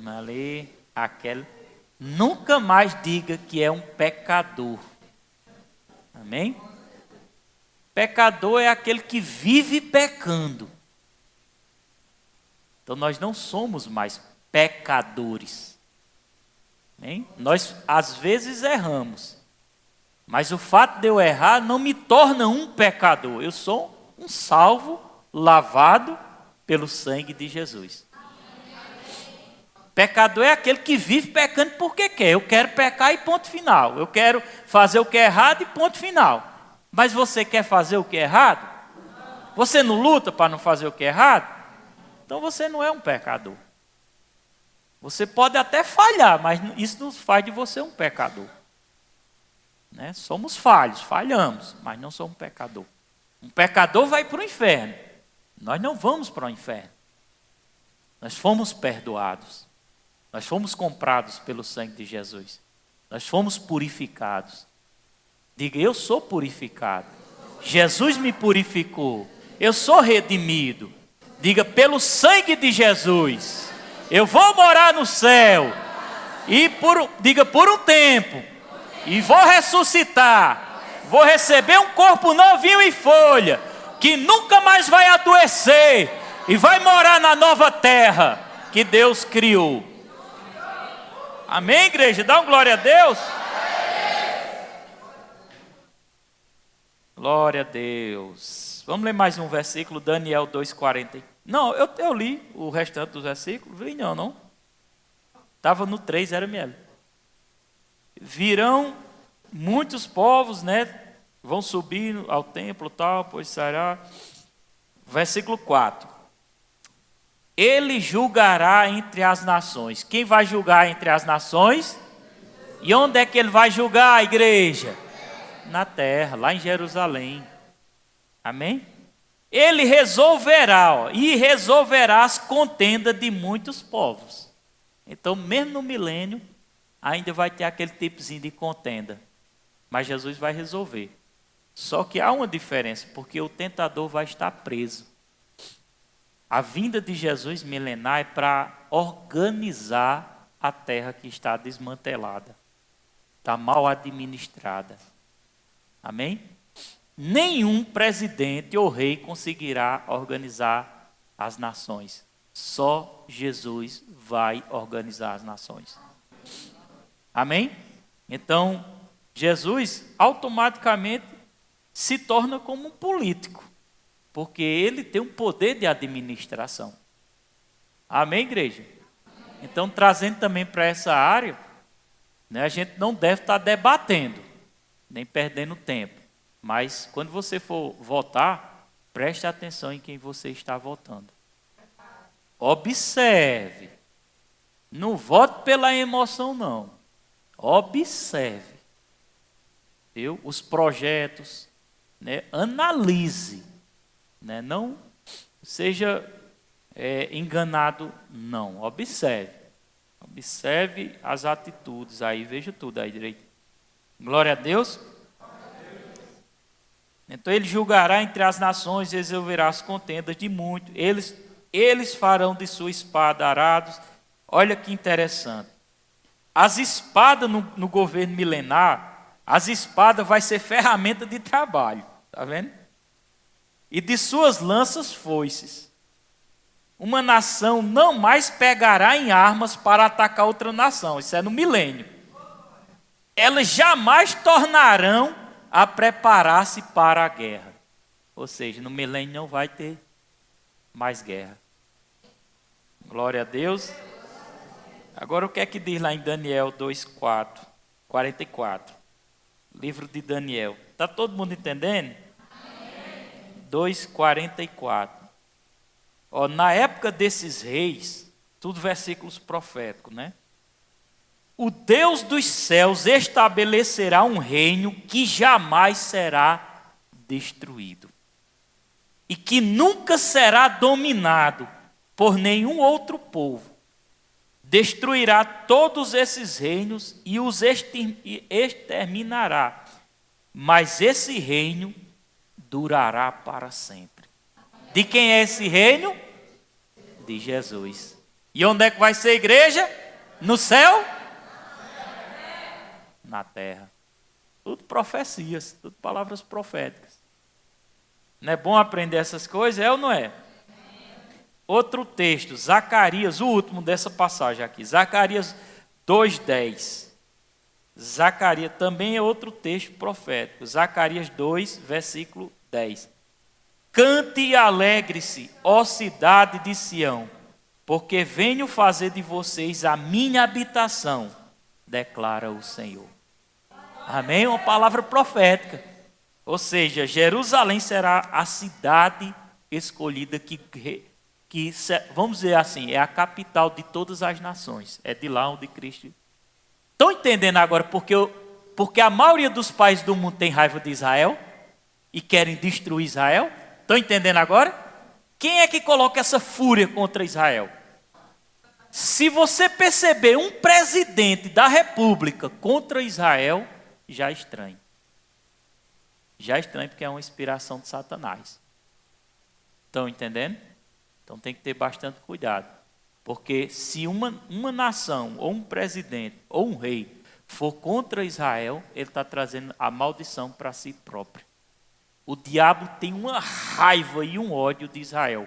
Ali, aquela. Nunca mais diga que é um pecador. Amém? Pecador é aquele que vive pecando. Então nós não somos mais pecadores. Amém? Nós às vezes erramos. Mas o fato de eu errar não me torna um pecador. Eu sou um salvo, lavado pelo sangue de Jesus. Pecador é aquele que vive pecando porque quer. Eu quero pecar e ponto final. Eu quero fazer o que é errado e ponto final. Mas você quer fazer o que é errado? Você não luta para não fazer o que é errado? Então você não é um pecador. Você pode até falhar, mas isso não faz de você um pecador. Né? Somos falhos, falhamos, mas não somos um pecador. Um pecador vai para o inferno. Nós não vamos para o inferno. Nós fomos perdoados. Nós fomos comprados pelo sangue de Jesus. Nós fomos purificados. Diga: eu sou purificado. Jesus me purificou. Eu sou redimido. Diga: pelo sangue de Jesus, eu vou morar no céu. E diga: por um tempo. E vou ressuscitar. Vou receber um corpo novinho em folha. que nunca mais vai adoecer e vai morar na nova terra que Deus criou. Amém, igreja? Dá um glória a Deus. Glória a Deus. Vamos ler mais um versículo, Daniel 2,40. Não, eu li o restante dos versículos. Li não. Estava no 3, era mesmo. Virão muitos povos, né? Vão subir ao templo, tal, pois será. Versículo 4. Ele julgará entre as nações. Quem vai julgar entre as nações? E onde é que ele vai julgar, a igreja? Na terra, lá em Jerusalém. Amém? Ele resolverá, e resolverá as contendas de muitos povos. Então, mesmo no milênio, ainda vai ter aquele tipozinho de contenda. Mas Jesus vai resolver. Só que há uma diferença, porque o tentador vai estar preso. A vinda de Jesus milenar é para organizar a terra que está desmantelada, está mal administrada. Amém? Nenhum presidente ou rei conseguirá organizar as nações. Só Jesus vai organizar as nações. Amém? Então, Jesus automaticamente se torna como um político, porque ele tem um poder de administração. Amém, igreja? Então, trazendo também para essa área, né, a gente não deve estar debatendo, nem perdendo tempo. Mas, quando você for votar, preste atenção em quem você está votando. Observe. Não vote pela emoção, não. Observe. Viu? Os projetos, né? Analise. Né? Não seja enganado, não. Observe. Observe as atitudes. Aí, veja tudo aí direito. Glória a Deus. Então ele julgará entre as nações e resolverá as contendas de muitos. Eles farão de sua espada arados. Olha que interessante. As espadas no governo milenar, as espadas vai ser ferramenta de trabalho. Está vendo? E de suas lanças foices. Uma nação não mais pegará em armas para atacar outra nação. Isso é no milênio. Elas jamais tornarão a preparar-se para a guerra. Ou seja, no milênio não vai ter mais guerra. Glória a Deus. Agora o que é que diz lá em Daniel 2:4, 44? Livro de Daniel. Está todo mundo entendendo? 2:44. Na época desses reis, tudo versículos proféticos, né? O Deus dos céus estabelecerá um reino que jamais será destruído e que nunca será dominado por nenhum outro povo. Destruirá todos esses reinos e os exterminará, mas esse reino durará para sempre. De quem é esse reino? De Jesus. E onde é que vai ser a igreja? No céu? Na terra. Tudo profecias, tudo palavras proféticas. Não é bom aprender essas coisas, é ou não é? Outro texto, Zacarias, o último dessa passagem aqui, Zacarias 2:10. Zacarias também é outro texto profético, Zacarias 2, versículo 10. Cante e alegre-se, ó cidade de Sião, porque venho fazer de vocês a minha habitação, declara o Senhor. Amém? Uma palavra profética. Ou seja, Jerusalém será a cidade escolhida que, vamos dizer assim, é a capital de todas as nações. É de lá onde Cristo... Estão entendendo agora porque a maioria dos países do mundo tem raiva de Israel e querem destruir Israel? Estão entendendo agora? Quem é que coloca essa fúria contra Israel? Se você perceber um presidente da república contra Israel, já é estranho. Já é estranho porque é uma inspiração de Satanás. Estão entendendo? Então tem que ter bastante cuidado. Porque se uma nação, ou um presidente, ou um rei, for contra Israel, ele está trazendo a maldição para si próprio. o diabo tem uma raiva e um ódio de Israel,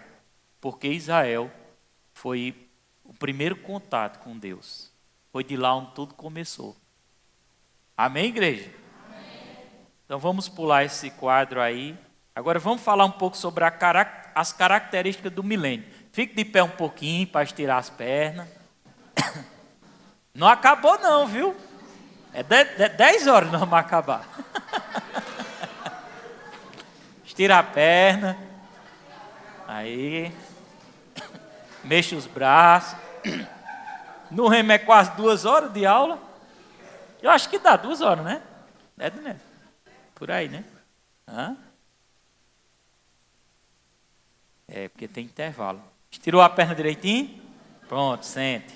porque Israel foi o primeiro contato com Deus. Foi de lá onde tudo começou. Amém, igreja? Amém. Então vamos pular esse quadro aí. Agora vamos falar um pouco sobre as características do milênio. Fique de pé um pouquinho para estirar as pernas. Não acabou não, viu? É 10 horas nós vamos acabar. Estira a perna. Aí. Mexe os braços. No remo é quase 2 horas de aula. Eu acho que dá 2 horas, né? É, né? Por aí, né? Hã? É, porque tem intervalo. Estirou a perna direitinho? Pronto, sente.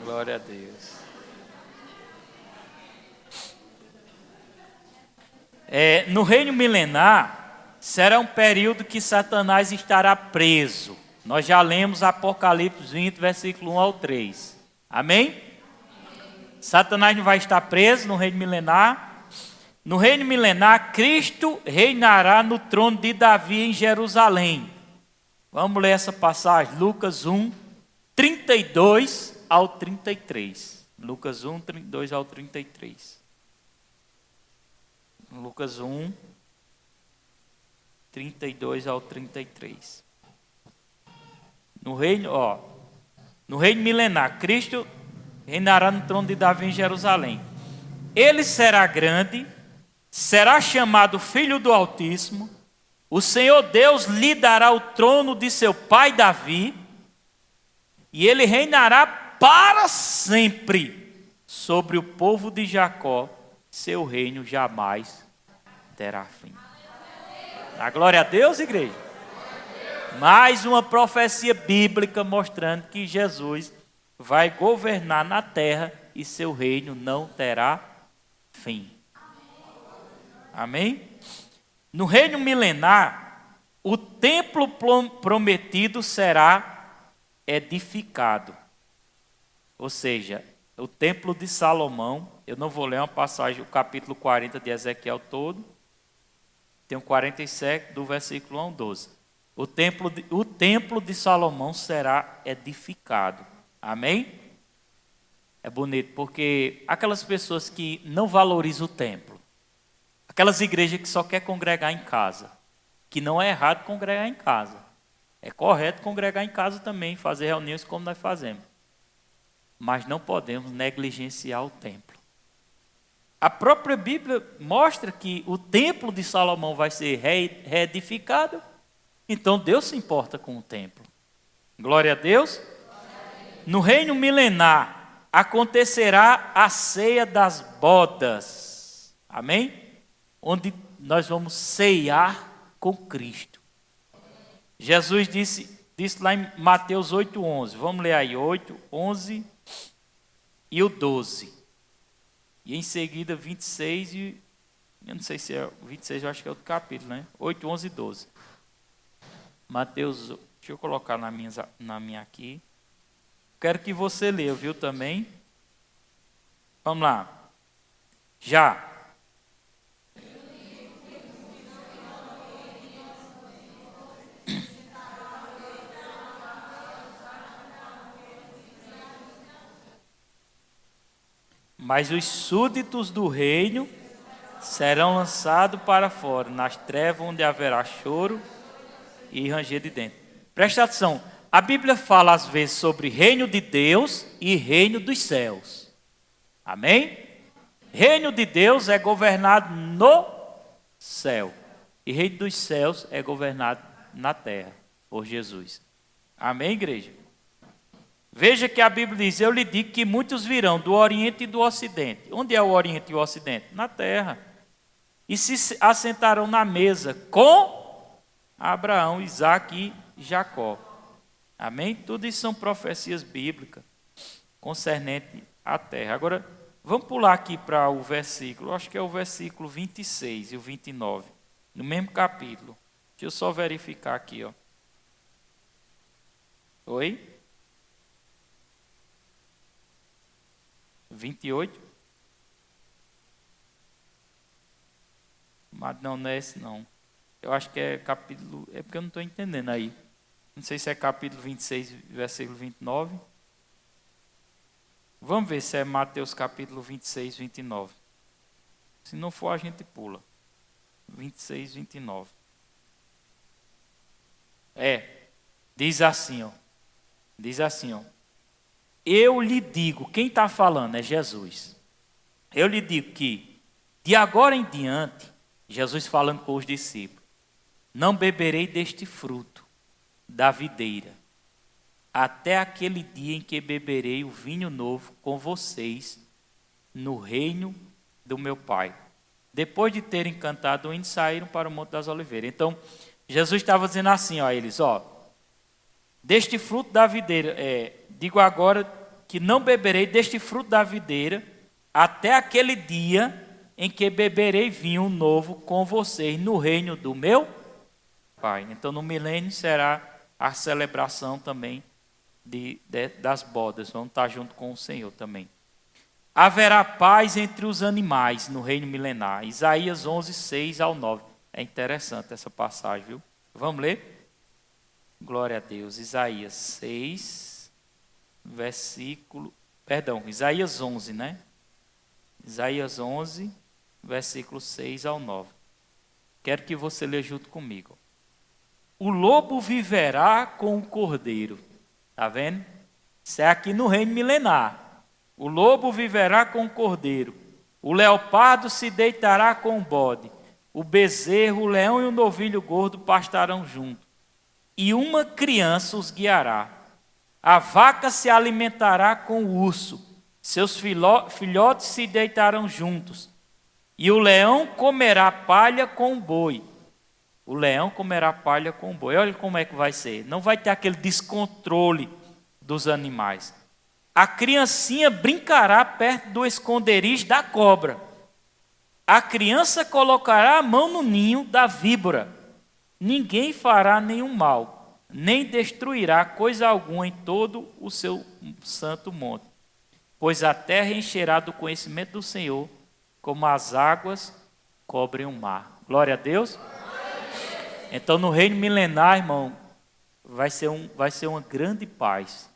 Glória a Deus. No reino milenar, será um período que Satanás estará preso. Nós já lemos Apocalipse 20, versículo 1 ao 3. Amém? Satanás não vai estar preso no reino milenar. No reino milenar, Cristo reinará no trono de Davi em Jerusalém. Vamos ler essa passagem, Lucas 1, 32 ao 33. Lucas 1, 32 ao 33. Lucas 1, 32 ao 33. No reino milenar, Cristo reinará no trono de Davi em Jerusalém. Ele será grande, será chamado Filho do Altíssimo. O Senhor Deus lhe dará o trono de seu pai Davi, e ele reinará para sempre sobre o povo de Jacó. Seu reino jamais terá fim. A glória a Deus, igreja. Mais uma profecia bíblica mostrando que Jesus vai governar na terra e seu reino não terá fim. Amém? No reino milenar, o templo prometido será edificado. Ou seja, o templo de Salomão, eu não vou ler uma passagem, o capítulo 40 de Ezequiel todo, tem o 47 do versículo 1 ao 12. O templo de Salomão será edificado. Amém? É bonito, porque aquelas pessoas que não valorizam o templo, aquelas igrejas que só quer congregar em casa, que não é errado congregar em casa. É correto congregar em casa também, fazer reuniões como nós fazemos. Mas não podemos negligenciar o templo. A própria Bíblia mostra que o templo de Salomão vai ser reedificado. Então Deus se importa com o templo. Glória a Deus. No reino milenar acontecerá a ceia das bodas. Amém? Onde nós vamos ceiar com Cristo. Jesus disse lá em Mateus 8:11. Vamos ler aí, 8, 11 e o 12. E em seguida 26 e... Eu não sei se é 26, eu acho que é outro capítulo, né? 8, 11 e 12. Mateus, deixa eu colocar na minha aqui. Quero que você leia, viu, também? Vamos lá. Já. Mas os súditos do reino serão lançados para fora, nas trevas onde haverá choro e ranger de dentes. Presta atenção, a Bíblia fala às vezes sobre reino de Deus e reino dos céus. Amém? Reino de Deus é governado no céu. E reino dos céus é governado na terra, por Jesus. Amém, igreja? Veja que a Bíblia diz, eu lhe digo que muitos virão do Oriente e do Ocidente. Onde é o Oriente e o Ocidente? Na terra. E se assentarão na mesa com Abraão, Isaque e Jacó. Amém? Tudo isso são profecias bíblicas concernentes à terra. Agora, vamos pular aqui para o versículo, acho que é o versículo 26 e o 29, no mesmo capítulo. Deixa eu só verificar aqui, ó. Oi? 28. Mas não é esse não. Eu acho que é capítulo... É porque eu não estou entendendo aí. Não sei se é capítulo 26, versículo 29. Vamos ver se é Mateus capítulo 26, 29. Se não for, a gente pula. 26, 29. Diz assim, ó. Diz assim, ó. Eu lhe digo, quem está falando é Jesus. Eu lhe digo que, de agora em diante, Jesus falando com os discípulos, não beberei deste fruto da videira, até aquele dia em que beberei o vinho novo com vocês no reino do meu Pai. Depois de terem cantado o hino, saíram para o Monte das Oliveiras. Então, Jesus estava dizendo assim a eles, deste fruto da videira, digo agora que não beberei deste fruto da videira até aquele dia em que beberei vinho novo com vocês no reino do meu Pai. Então, no milênio será a celebração também das bodas. Vamos estar junto com o Senhor também. Haverá paz entre os animais no reino milenar. Isaías 11, 6 ao 9. É interessante essa passagem, viu? Vamos ler? Glória a Deus. Isaías 6, Isaías 11, né? Isaías 11, versículo 6 ao 9. Quero que você leia junto comigo. O lobo viverá com o cordeiro. Está vendo? Isso é aqui no reino milenar. O lobo viverá com o cordeiro. O leopardo se deitará com o bode. O bezerro, o leão e o novilho gordo pastarão juntos. E uma criança os guiará. A vaca se alimentará com o urso. Seus filhotes se deitarão juntos. E o leão comerá palha com o boi. O leão comerá palha com o boi. Olha como é que vai ser. Não vai ter aquele descontrole dos animais. A criancinha brincará perto do esconderijo da cobra. A criança colocará a mão no ninho da víbora. Ninguém fará nenhum mal, nem destruirá coisa alguma em todo o seu santo monte. Pois a terra encherá do conhecimento do Senhor, como as águas cobrem o mar. Glória a Deus. Então, no reino milenar, irmão, vai ser uma grande paz.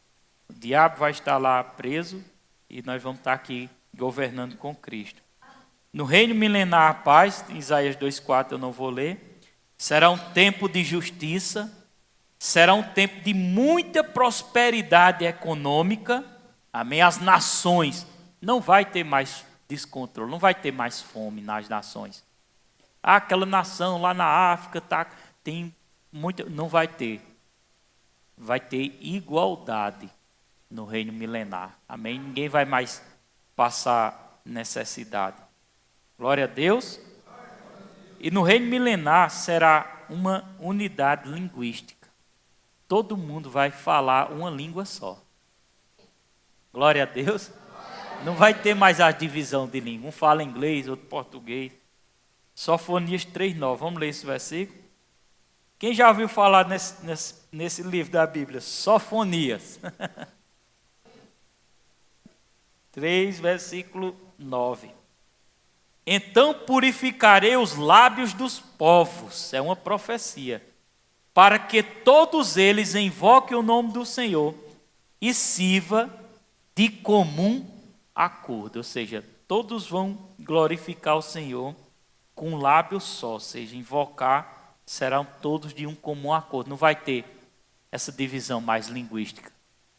O diabo vai estar lá preso e nós vamos estar aqui governando com Cristo. No reino milenar, a paz, Isaías 2,4 eu não vou ler, será um tempo de justiça, será um tempo de muita prosperidade econômica, amém? As nações, não vai ter mais descontrole, não vai ter mais fome nas nações. Aquela nação lá na África tem muita, não vai ter. Vai ter igualdade no reino milenar. Amém? Ninguém vai mais passar necessidade. Glória a Deus. E no reino milenar será uma unidade linguística. Todo mundo vai falar uma língua só. Glória a Deus. Não vai ter mais a divisão de língua. Um fala inglês, outro português. Sofonias 3,9. Vamos ler esse versículo. Quem já ouviu falar nesse livro da Bíblia? Sofonias. 3, versículo 9. Então purificarei os lábios dos povos, é uma profecia, para que todos eles invoquem o nome do Senhor e sirva de comum acordo. Ou seja, todos vão glorificar o Senhor com um lábio só, ou seja, invocar, serão todos de um comum acordo. Não vai ter essa divisão mais linguística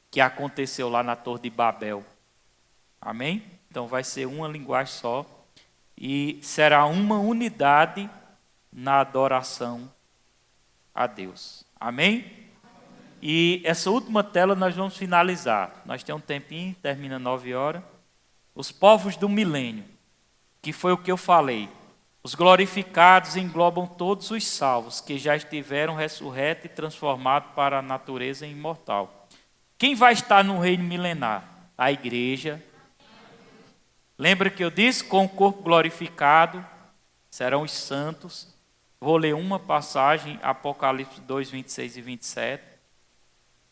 que aconteceu lá na Torre de Babel. Amém? Então vai ser uma linguagem só e será uma unidade na adoração a Deus. Amém? E essa última tela nós vamos finalizar. Nós temos um tempinho, termina 9 horas. Os povos do milênio, que foi o que eu falei. Os glorificados englobam todos os salvos que já estiveram ressurretos e transformados para a natureza imortal. Quem vai estar no reino milenar? A igreja. Lembra que eu disse? Com o corpo glorificado serão os santos. Vou ler uma passagem, Apocalipse 2, 26 e 27.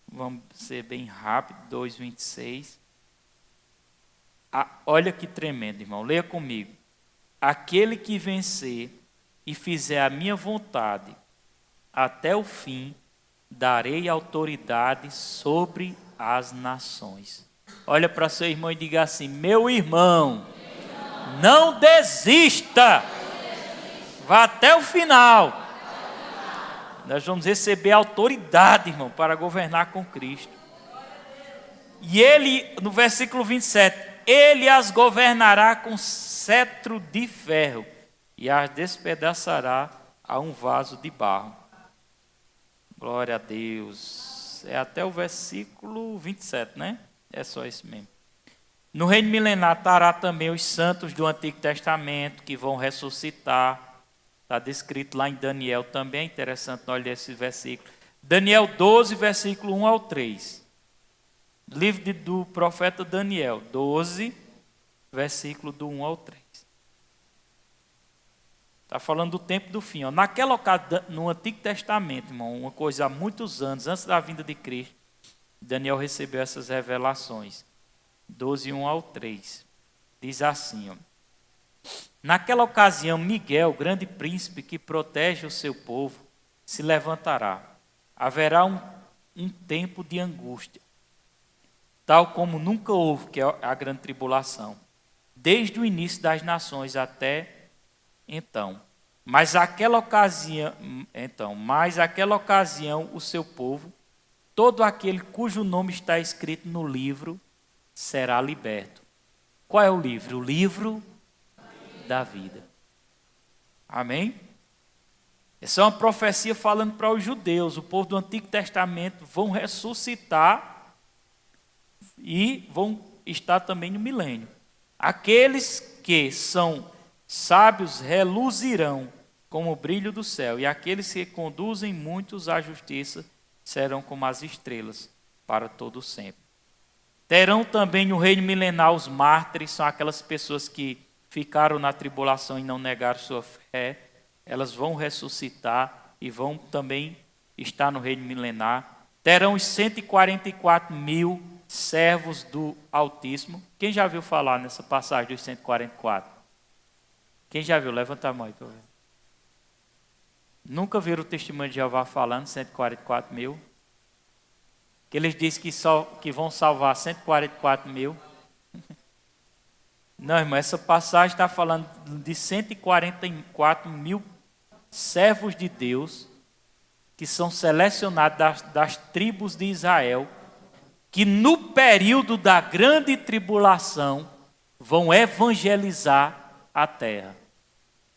Vamos ser bem rápido, 2, 26. Olha que tremendo, irmão. Leia comigo. Aquele que vencer e fizer a minha vontade até o fim, darei autoridade sobre as nações. Olha para seu irmão e diga assim: meu irmão, não desista. Vá até o final. Nós vamos receber autoridade, irmão, para governar com Cristo. E ele, no versículo 27, ele as governará com cetro de ferro e as despedaçará a um vaso de barro. Glória a Deus. É até o versículo 27, né? É só isso mesmo. No reino milenar estará também os santos do Antigo Testamento que vão ressuscitar. Está descrito lá em Daniel também, é interessante nós ler esse versículo. Daniel 12, versículo 1 ao 3. Livro do profeta Daniel, 12, versículo do 1 ao 3. Está falando do tempo do fim. Ó. Naquela ocasião, no Antigo Testamento, irmão, uma coisa há muitos anos, antes da vinda de Cristo, Daniel recebeu essas revelações. 12, 1 ao 3. Diz assim, ó. Naquela ocasião, Miguel, grande príncipe que protege o seu povo, se levantará. Haverá um tempo de angústia, tal como nunca houve, que é a grande tribulação, desde o início das nações até então. Mas aquela ocasião, o seu povo, todo aquele cujo nome está escrito no livro, será liberto. Qual é o livro? O livro da vida. Amém? Essa é uma profecia falando para os judeus. O povo do Antigo Testamento vão ressuscitar e vão estar também no milênio. Aqueles que são sábios reluzirão como o brilho do céu, e aqueles que conduzem muitos à justiça serão como as estrelas para todo sempre. Terão também no reino milenar os mártires, são aquelas pessoas que ficaram na tribulação e não negaram sua fé. Elas vão ressuscitar e vão também estar no reino milenar. Terão os 144 mil servos do Altíssimo. Quem já viu falar nessa passagem dos 144? Quem já viu? Levanta a mão aí para ver. Nunca viram o testemunho de Jeová falando 144 mil? Que eles dizem que vão salvar 144 mil. Não, irmão, essa passagem está falando de 144 mil servos de Deus que são selecionados das tribos de Israel, que no período da grande tribulação vão evangelizar a terra.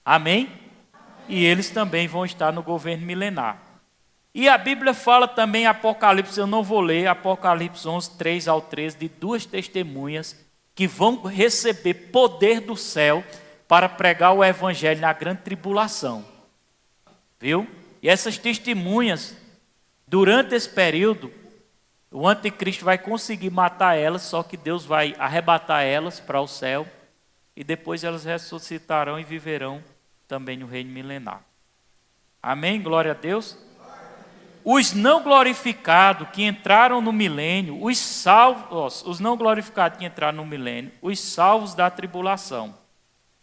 Amém? E eles também vão estar no governo milenar. E a Bíblia fala também, Apocalipse, eu não vou ler, Apocalipse 11, 3 ao 13, de duas testemunhas que vão receber poder do céu para pregar o evangelho na grande tribulação. Viu? E essas testemunhas, durante esse período, o anticristo vai conseguir matar elas, só que Deus vai arrebatar elas para o céu, e depois elas ressuscitarão e viverão também no reino milenar. Amém? Glória a Deus. Os não glorificados que entraram no milênio, os salvos, os não glorificados que entraram no milênio, os salvos da tribulação,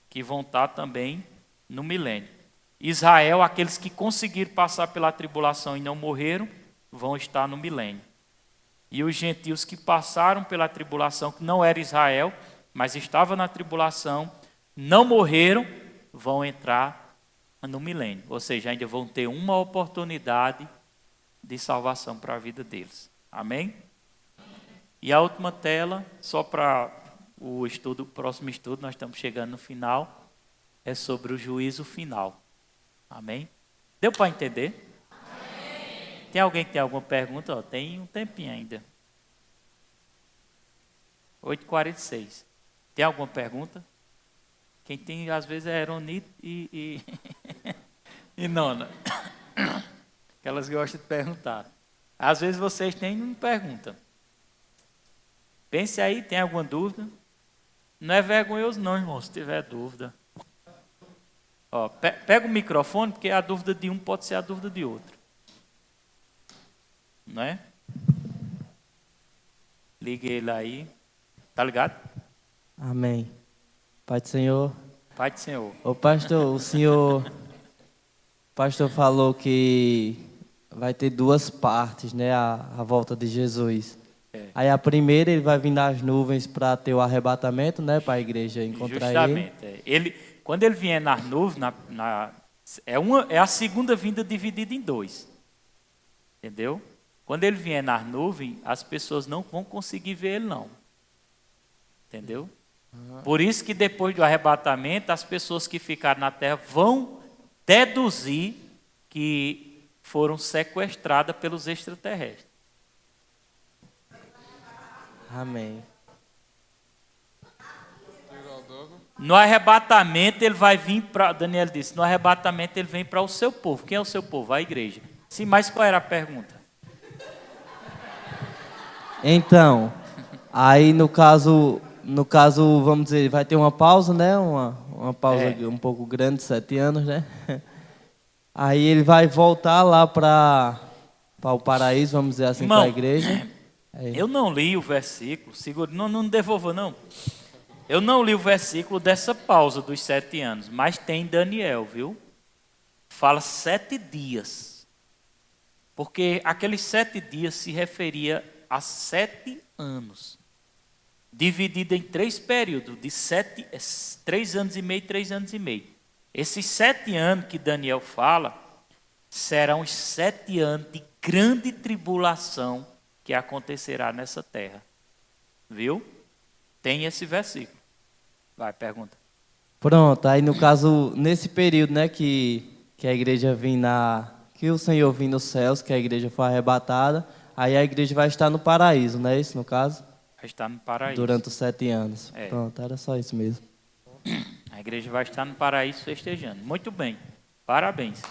que vão estar também no milênio. Israel, aqueles que conseguiram passar pela tribulação e não morreram, vão estar no milênio. E os gentios que passaram pela tribulação, que não era Israel, mas estava na tribulação, não morreram, vão entrar no milênio. Ou seja, ainda vão ter uma oportunidade de salvação para a vida deles. Amém? E a última tela, só para o próximo estudo, nós estamos chegando no final, é sobre o juízo final. Amém? Deu para entender? Amém. Tem alguém que tem alguma pergunta? Ó, tem um tempinho ainda. 8h46. Tem alguma pergunta? Quem tem, às vezes, é Eronito e Nona. Que elas gostam de perguntar. Às vezes vocês têm e não perguntam. Pense aí, tem alguma dúvida? Não é vergonhoso não, irmão, se tiver dúvida. Ó, pega o microfone, porque a dúvida de um pode ser a dúvida de outro. Não é? Ligue ele aí. Tá ligado? Amém. Pai do Senhor. Pai do Senhor. Ô pastor, o pastor falou que vai ter duas partes, né? A volta de Jesus. Aí a primeira ele vai vir nas nuvens para ter o arrebatamento, né? Para a igreja encontrar ele. Justamente. Quando ele vier nas nuvens, é a segunda vinda dividida em dois. Entendeu? Quando ele vier nas nuvens, as pessoas não vão conseguir ver ele, não. Entendeu? Por isso que depois do arrebatamento, as pessoas que ficaram na terra vão deduzir que foram sequestradas pelos extraterrestres. Amém. No arrebatamento ele vai vir para, Daniel disse, no arrebatamento ele vem para o seu povo. Quem é o seu povo? A igreja. Sim, mas qual era a pergunta? Então, aí no caso, vamos dizer, vai ter uma pausa, né? Uma pausa um pouco grande, 7 anos, né? Aí ele vai voltar lá para o paraíso, vamos dizer assim, para a igreja. Eu não li o versículo, segura, não devolva não. Eu não li o versículo dessa pausa dos 7 anos, mas tem Daniel, viu? Fala 7 dias. Porque aqueles 7 dias se referia a 7 anos. Dividido em 3 períodos, de 3 anos e meio, 3 anos e meio. Esses 7 anos que Daniel fala, serão os 7 anos de grande tribulação que acontecerá nessa terra. Viu? Tem esse versículo. Vai, pergunta. Pronto, aí no caso, nesse período, né, que a igreja que o Senhor vem nos céus, que a igreja foi arrebatada, aí a igreja vai estar no paraíso, não é isso no caso? Vai estar no paraíso. Durante os 7 anos. Pronto, era só isso mesmo. A igreja vai estar no paraíso festejando. Muito bem, parabéns.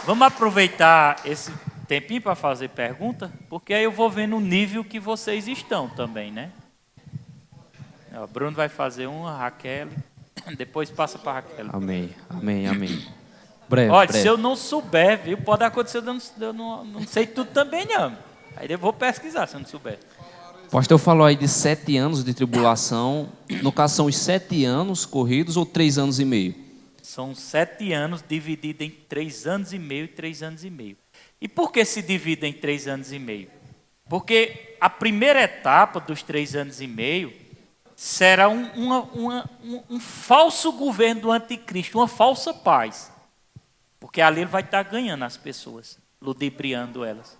Vamos aproveitar esse tempinho para fazer pergunta, porque aí eu vou vendo o nível que vocês estão também, né? O Bruno vai fazer uma, a Raquel, depois passa para a Raquel. Amém. Breve. Olha, se eu não souber, viu, pode acontecer, eu não sei tudo também não. Aí eu vou pesquisar se eu não souber. O pastor falou aí de 7 anos de tribulação. No caso, são os 7 anos corridos ou 3 anos e meio? São 7 anos divididos em 3 anos e meio e 3 anos e meio. E por que se divide em 3 anos e meio? Porque a primeira etapa dos 3 anos e meio será um falso governo do anticristo, uma falsa paz. Porque ali ele vai estar ganhando as pessoas, ludibriando elas.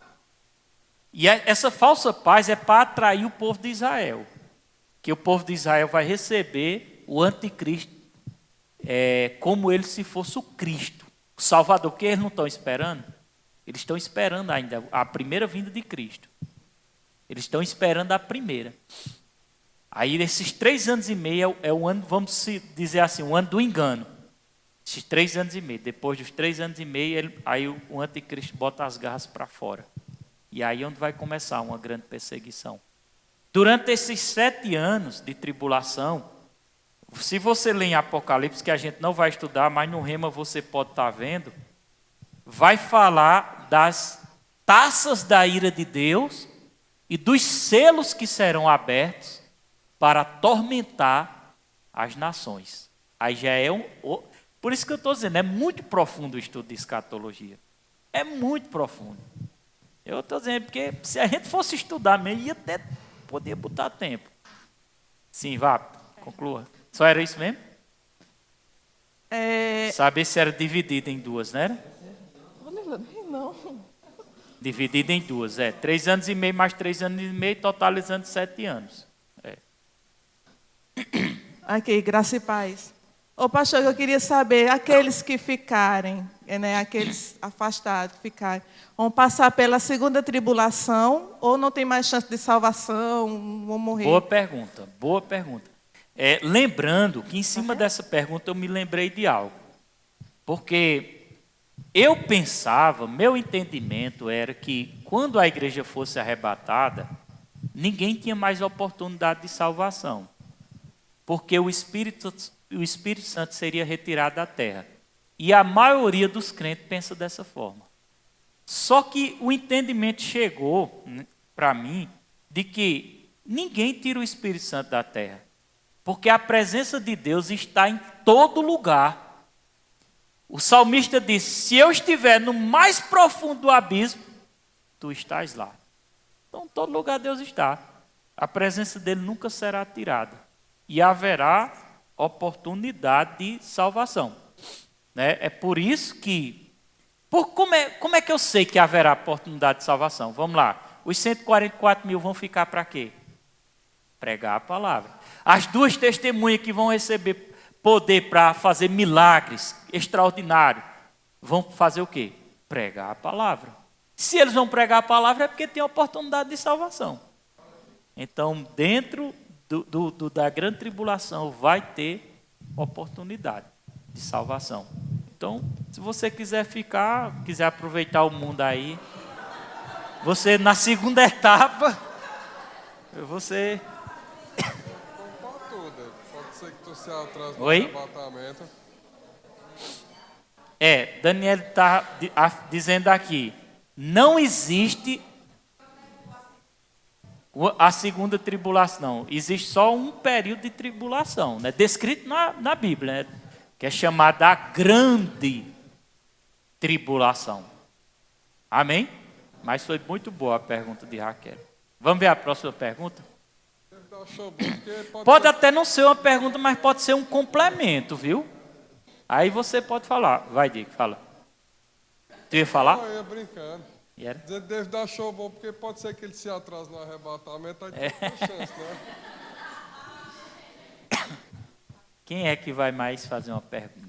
E essa falsa paz é para atrair o povo de Israel. Que o povo de Israel vai receber o anticristo como ele se fosse o Cristo, o Salvador. Porque eles não estão esperando? Eles estão esperando ainda a primeira vinda de Cristo. Eles estão esperando a primeira. Aí esses 3 anos e meio é o ano, vamos dizer assim, o ano do engano. Esses 3 anos e meio. Depois dos 3 anos e meio, aí o anticristo bota as garras para fora. E aí é onde vai começar uma grande perseguição. Durante esses 7 anos de tribulação, se você ler em Apocalipse, que a gente não vai estudar, mas no Rema você pode estar vendo, vai falar das taças da ira de Deus e dos selos que serão abertos para atormentar as nações. Aí já é por isso que eu estou dizendo, é muito profundo o estudo de escatologia. É muito profundo. Eu estou dizendo, porque se a gente fosse estudar mesmo, ia até poder botar tempo. Sim, vá, conclua. Só era isso mesmo? Saber se era dividido em duas, não era? Não. Dividido em duas, 3 anos e meio mais 3 anos e meio, totalizando 7 anos. Aqui, graça e paz. Ô pastor, eu queria saber, aqueles que ficarem, né, aqueles afastados que ficarem, vão passar pela segunda tribulação ou não tem mais chance de salvação, vão morrer? Boa pergunta, boa pergunta. Lembrando que em cima dessa pergunta eu me lembrei de algo. Porque eu pensava, meu entendimento era que quando a igreja fosse arrebatada, ninguém tinha mais oportunidade de salvação. Porque o Espírito Santo seria retirado da terra. E a maioria dos crentes pensa dessa forma. Só que o entendimento chegou para mim de que ninguém tira o Espírito Santo da terra. Porque a presença de Deus está em todo lugar. O salmista disse, se eu estiver no mais profundo do abismo, tu estás lá. Então, em todo lugar Deus está. A presença dele nunca será tirada. E haverá oportunidade de salvação. Né? É por isso que... como é que eu sei que haverá oportunidade de salvação? Vamos lá. Os 144 mil vão ficar para quê? Pregar a palavra. As 2 testemunhas que vão receber poder para fazer milagres extraordinários, vão fazer o quê? Pregar a palavra. Se eles vão pregar a palavra é porque tem oportunidade de salvação. Então, dentro da grande tribulação vai ter oportunidade de salvação. Então, se você quiser ficar, quiser aproveitar o mundo aí, você na segunda etapa, você... Pode ser que tu se atrase no Oi? arrebatamento. Daniel está dizendo aqui, não existe a segunda tribulação, existe só um período de tribulação, né? Descrito na Bíblia, né? Que é chamada a grande tribulação. Amém? Mas foi muito boa a pergunta de Raquel. Vamos ver a próxima pergunta? Pode até não ser uma pergunta, mas pode ser um complemento, viu? Aí você pode falar. Vai, Diego, fala. Tu ia falar? Eu ia brincando. Deve dar show bom, porque pode ser que ele se atrase no arrebatamento, aí tem chance, né? Quem é que vai mais fazer uma pergunta?